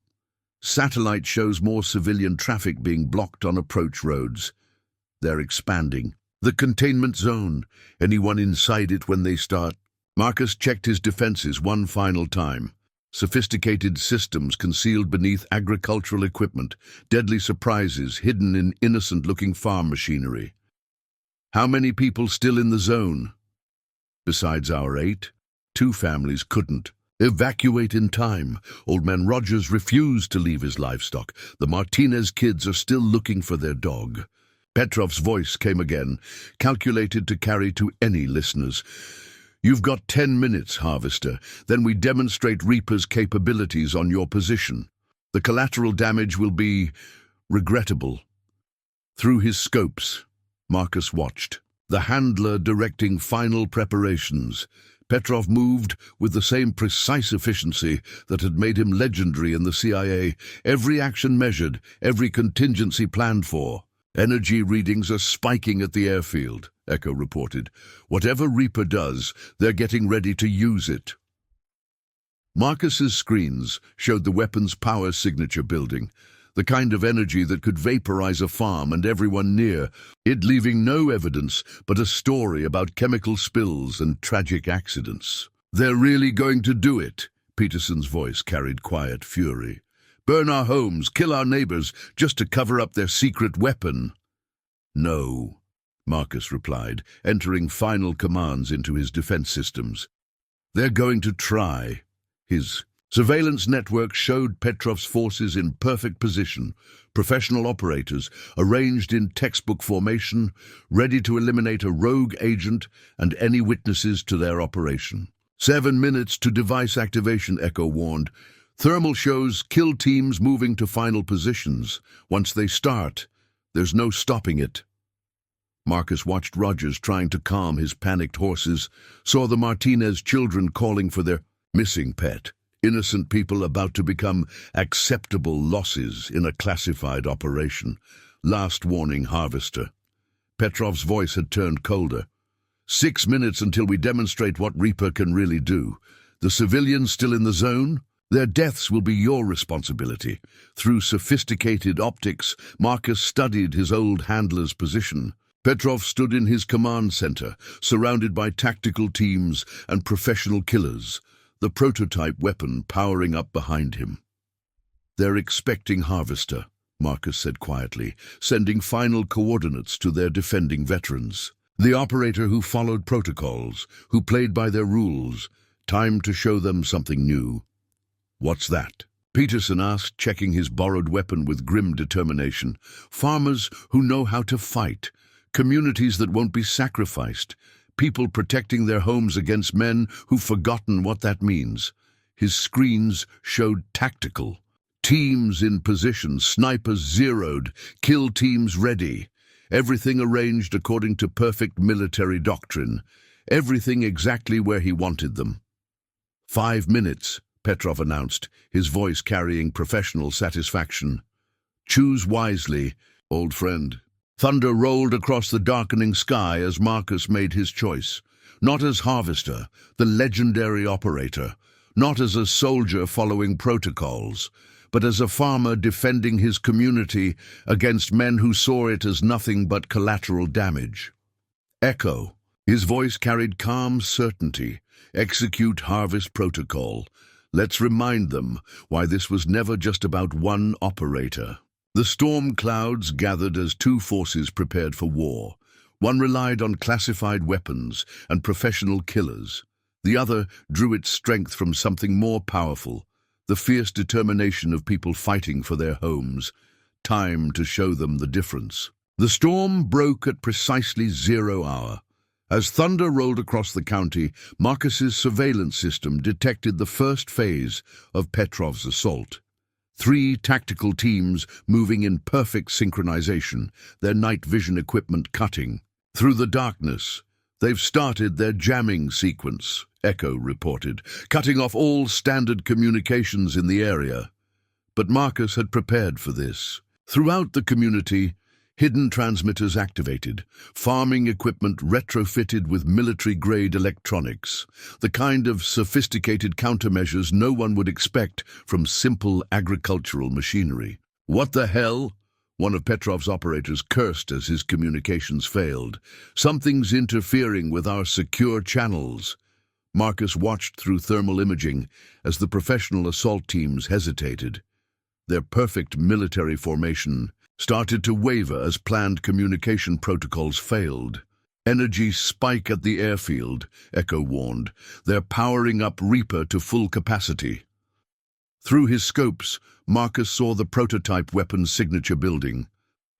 Satellite shows more civilian traffic being blocked on approach roads. They're expanding. The containment zone. Anyone inside it when they start? Marcus checked his defenses one final time. Sophisticated systems concealed beneath agricultural equipment, deadly surprises hidden in innocent-looking farm machinery. How many people still in the zone? Besides our 8, 2 families couldn't evacuate in time. Old man Rogers refused to leave his livestock. The Martinez kids are still looking for their dog. Petrov's voice came again, calculated to carry to any listeners. You've got 10 minutes, Harvester. Then we demonstrate Reaper's capabilities on your position. The collateral damage will be regrettable. Through his scopes, Marcus watched, the handler directing final preparations. Petrov moved with the same precise efficiency that had made him legendary in the CIA. Every action measured, every contingency planned for. Energy readings are spiking at the airfield, Echo reported. Whatever Reaper does, they're getting ready to use it. Marcus's screens showed the weapon's power signature building, the kind of energy that could vaporize a farm and everyone near, it leaving no evidence but a story about chemical spills and tragic accidents. They're really going to do it, Peterson's voice carried quiet fury. Burn our homes, kill our neighbors, just to cover up their secret weapon. No, Marcus replied, entering final commands into his defense systems. They're going to try. His surveillance network showed Petrov's forces in perfect position, professional operators arranged in textbook formation, ready to eliminate a rogue agent and any witnesses to their operation. 7 minutes to device activation, Echo warned. Thermal shows kill teams moving to final positions. Once they start, there's no stopping it. Marcus watched Rogers trying to calm his panicked horses, saw the Martinez children calling for their missing pet, innocent people about to become acceptable losses in a classified operation. Last warning, Harvester. Petrov's voice had turned colder. 6 minutes until we demonstrate what Reaper can really do. The civilians still in the zone? Their deaths will be your responsibility. Through sophisticated optics, Marcus studied his old handler's position. Petrov stood in his command center, surrounded by tactical teams and professional killers, the prototype weapon powering up behind him. They're expecting Harvester, Marcus said quietly, sending final coordinates to their defending veterans. The operator who followed protocols, who played by their rules. Time to show them something new. What's that? Peterson asked, checking his borrowed weapon with grim determination. Farmers who know how to fight. Communities that won't be sacrificed. People protecting their homes against men who've forgotten what that means. His screens showed tactical. Teams in position, snipers zeroed, kill teams ready. Everything arranged according to perfect military doctrine. Everything exactly where he wanted them. 5 minutes, Petrov announced, his voice carrying professional satisfaction. Choose wisely, old friend. Thunder rolled across the darkening sky as Marcus made his choice. Not as harvester, the legendary operator. Not as a soldier following protocols, but as a farmer defending his community against men who saw it as nothing but collateral damage. Echo. His voice carried calm certainty. Execute harvest protocol. Let's remind them why this was never just about one operator. The storm clouds gathered as two forces prepared for war. One relied on classified weapons and professional killers. The other drew its strength from something more powerful, the fierce determination of people fighting for their homes. Time to show them the difference. The storm broke at precisely 0 hour. As thunder rolled across the county, Marcus's surveillance system detected the first phase of Petrov's assault. 3 tactical teams moving in perfect synchronization, their night vision equipment cutting. Through the darkness, they've started their jamming sequence, Echo reported, cutting off all standard communications in the area. But Marcus had prepared for this. Throughout the community, hidden transmitters activated, farming equipment retrofitted with military-grade electronics, the kind of sophisticated countermeasures no one would expect from simple agricultural machinery. What the hell? One of Petrov's operators cursed as his communications failed. Something's interfering with our secure channels. Marcus watched through thermal imaging as the professional assault teams hesitated. Their perfect military formation started to waver as planned communication protocols failed. Energy spike at the airfield, Echo warned. They're powering up Reaper to full capacity. Through his scopes, Marcus saw the prototype weapon's signature building.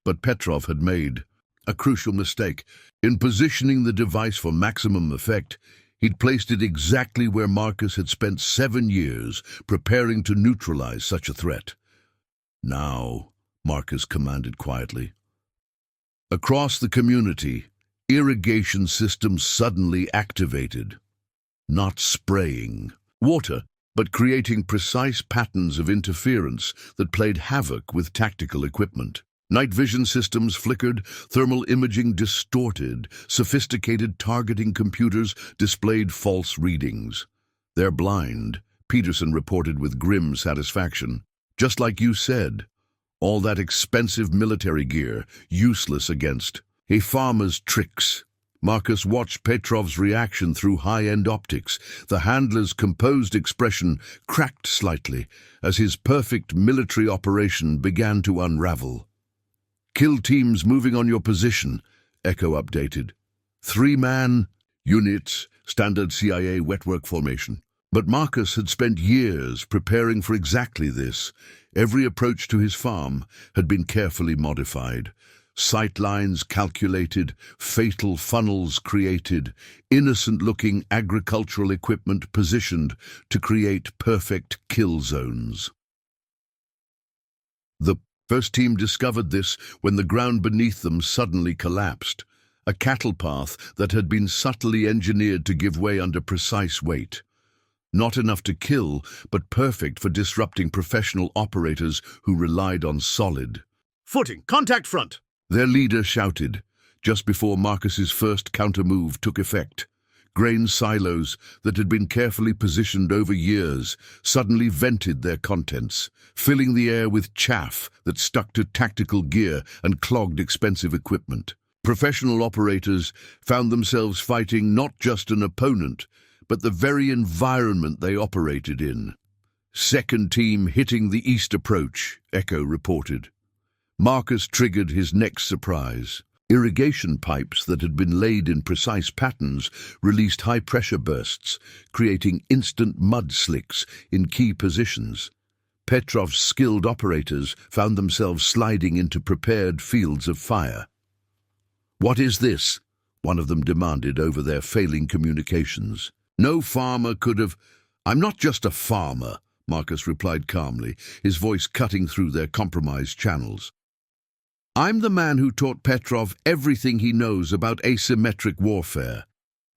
But Petrov had made a crucial mistake. In positioning the device for maximum effect, he'd placed it exactly where Marcus had spent 7 years preparing to neutralize such a threat. Now, Marcus commanded quietly. Across the community, irrigation systems suddenly activated. Not spraying water, but creating precise patterns of interference that played havoc with tactical equipment. Night vision systems flickered, thermal imaging distorted, sophisticated targeting computers displayed false readings. They're blind, Peterson reported with grim satisfaction. Just like you said. All that expensive military gear, useless against a farmer's tricks. Marcus watched Petrov's reaction through high-end optics. The handler's composed expression cracked slightly as his perfect military operation began to unravel. Kill teams moving on your position, Echo updated. 3-man units, standard CIA wetwork formation. But Marcus had spent years preparing for exactly this. Every approach to his farm had been carefully modified. Sightlines calculated, fatal funnels created, innocent-looking agricultural equipment positioned to create perfect kill zones. The first team discovered this when the ground beneath them suddenly collapsed. A cattle path that had been subtly engineered to give way under precise weight. Not enough to kill, but perfect for disrupting professional operators who relied on solid footing. Contact front! Their leader shouted, just before Marcus's first counter-move took effect. Grain silos that had been carefully positioned over years suddenly vented their contents, filling the air with chaff that stuck to tactical gear and clogged expensive equipment. Professional operators found themselves fighting not just an opponent, but the very environment they operated in. Second team hitting the east approach, Echo reported. Marcus triggered his next surprise. Irrigation pipes that had been laid in precise patterns released high-pressure bursts, creating instant mud slicks in key positions. Petrov's skilled operators found themselves sliding into prepared fields of fire. "What is this?" one of them demanded over their failing communications. No farmer could have... "I'm not just a farmer," Marcus replied calmly, his voice cutting through their compromised channels. "I'm the man who taught Petrov everything he knows about asymmetric warfare,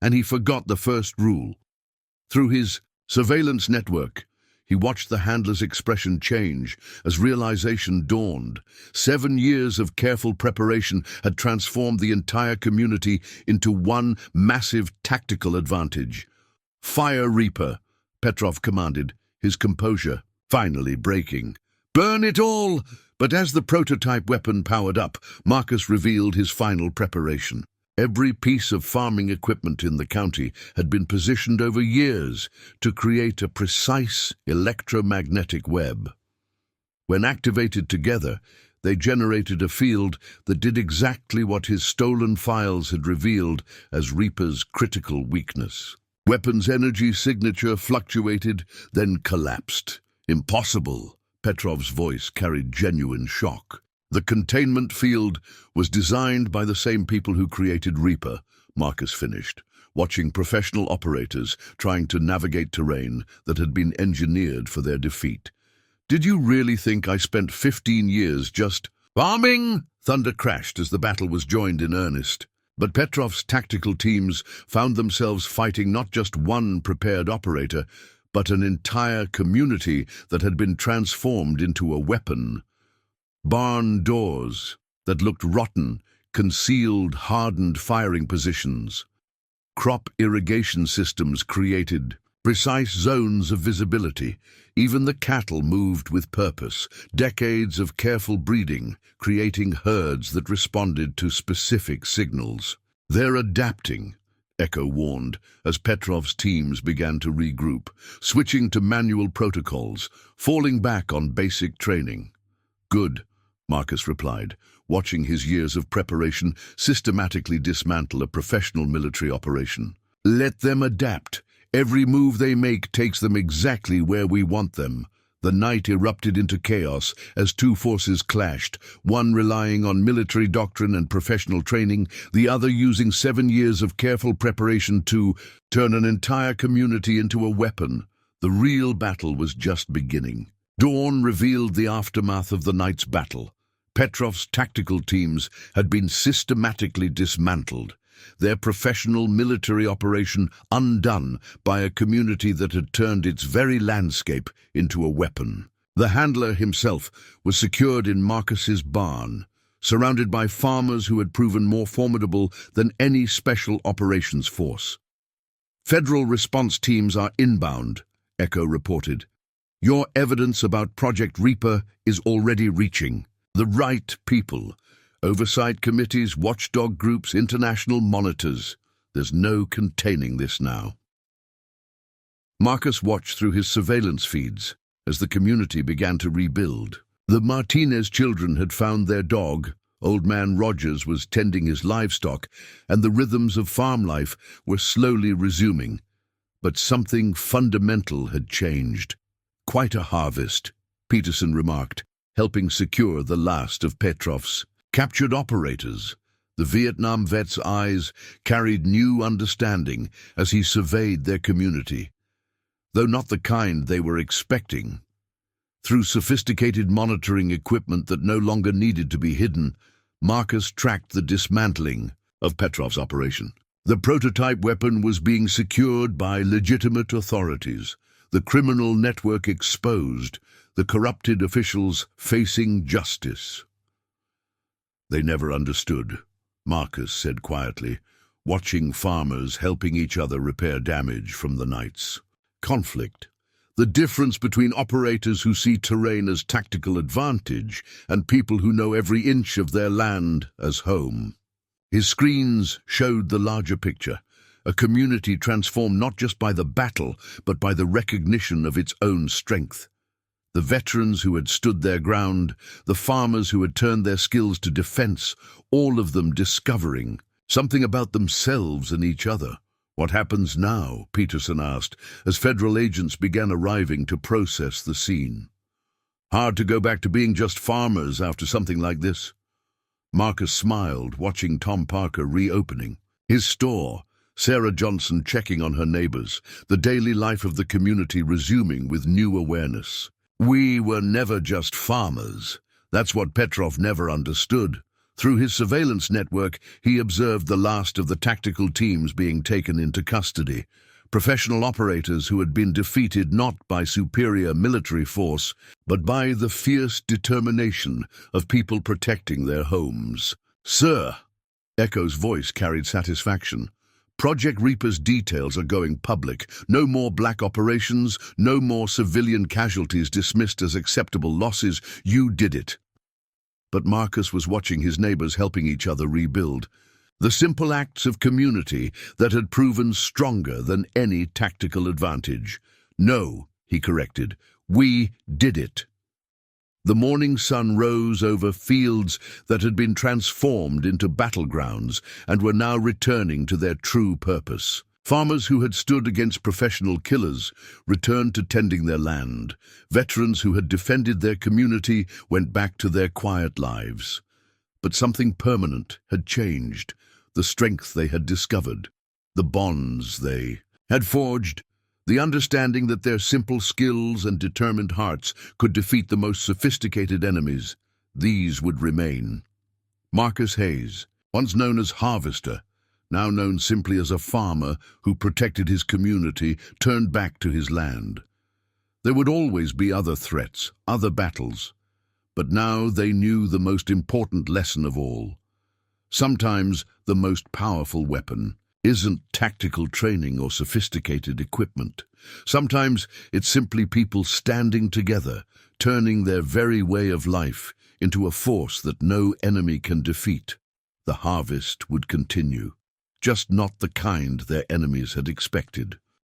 and he forgot the first rule. Through his surveillance network, he watched the handler's expression change as realization dawned. 7 years of careful preparation had transformed the entire community into one massive tactical advantage. "Fire, Reaper," Petrov commanded, his composure finally breaking. "Burn it all!" But as the prototype weapon powered up, Marcus revealed his final preparation. Every piece of farming equipment in the county had been positioned over years to create a precise electromagnetic web. When activated together, they generated a field that did exactly what his stolen files had revealed as Reaper's critical weakness. Weapon's energy signature fluctuated, then collapsed. "Impossible!" Petrov's voice carried genuine shock. "The containment field was designed by the same people who created Reaper," Marcus finished, watching professional operators trying to navigate terrain that had been engineered for their defeat. "Did you really think I spent 15 years just—" "Farming!" Thunder crashed as the battle was joined in earnest. But Petrov's tactical teams found themselves fighting not just one prepared operator, but an entire community that had been transformed into a weapon. Barn doors that looked rotten concealed hardened firing positions. Crop irrigation systems created precise zones of visibility. Even the cattle moved with purpose, decades of careful breeding, creating herds that responded to specific signals. "They're adapting," Echo warned, as Petrov's teams began to regroup, switching to manual protocols, falling back on basic training. "Good," Marcus replied, watching his years of preparation systematically dismantle a professional military operation. "Let them adapt. Every move they make takes them exactly where we want them." The night erupted into chaos as two forces clashed, one relying on military doctrine and professional training, the other using 7 years of careful preparation to turn an entire community into a weapon. The real battle was just beginning. Dawn revealed the aftermath of the night's battle. Petrov's tactical teams had been systematically dismantled, their professional military operation undone by a community that had turned its very landscape into a weapon. The handler himself was secured in Marcus's barn, surrounded by farmers who had proven more formidable than any special operations force. "Federal response teams are inbound," Echo reported. "Your evidence about Project Reaper is already reaching the right people. Oversight committees, watchdog groups, international monitors. There's no containing this now." Marcus watched through his surveillance feeds as the community began to rebuild. The Martinez children had found their dog, Old Man Rogers was tending his livestock, and the rhythms of farm life were slowly resuming. But something fundamental had changed. "Quite a harvest," Peterson remarked, helping secure the last of Petrov's captured operators. The Vietnam vet's eyes carried new understanding as he surveyed their community, though not the kind they were expecting. Through sophisticated monitoring equipment that no longer needed to be hidden, Marcus tracked the dismantling of Petrov's operation. The prototype weapon was being secured by legitimate authorities, the criminal network exposed, the corrupted officials facing justice. "They never understood," Marcus said quietly, watching farmers helping each other repair damage from the night's conflict. The difference between operators who see terrain as tactical advantage and people who know every inch of their land as home. His screens showed the larger picture, a community transformed not just by the battle, but by the recognition of its own strength. The veterans who had stood their ground, the farmers who had turned their skills to defense, all of them discovering something about themselves and each other. "What happens now?" Peterson asked, as federal agents began arriving to process the scene. "Hard to go back to being just farmers after something like this." Marcus smiled, watching Tom Parker reopening his store, Sarah Johnson checking on her neighbors, the daily life of the community resuming with new awareness. We were never just farmers. That's what Petrov never understood. Through his surveillance network, he observed the last of the tactical teams being taken into custody. Professional operators who had been defeated not by superior military force, but by the fierce determination of people protecting their homes. "Sir," Echo's voice carried satisfaction. "Project Reaper's details are going public. No more black operations, no more civilian casualties dismissed as acceptable losses. You did it." But Marcus was watching his neighbors helping each other rebuild. The simple acts of community that had proven stronger than any tactical advantage. "No," he corrected, "we did it." The morning sun rose over fields that had been transformed into battlegrounds and were now returning to their true purpose. Farmers who had stood against professional killers returned to tending their land. Veterans who had defended their community went back to their quiet lives. But something permanent had changed. The strength they had discovered, the bonds they had forged, the understanding that their simple skills and determined hearts could defeat the most sophisticated enemies, these would remain. Marcus Hayes, once known as Harvester, now known simply as a farmer who protected his community, turned back to his land. There would always be other threats, other battles, but now they knew the most important lesson of all. Sometimes the most powerful weapon isn't tactical training or sophisticated equipment. Sometimes it's simply people standing together, turning their very way of life into a force that no enemy can defeat. The harvest would continue, just not the kind their enemies had expected.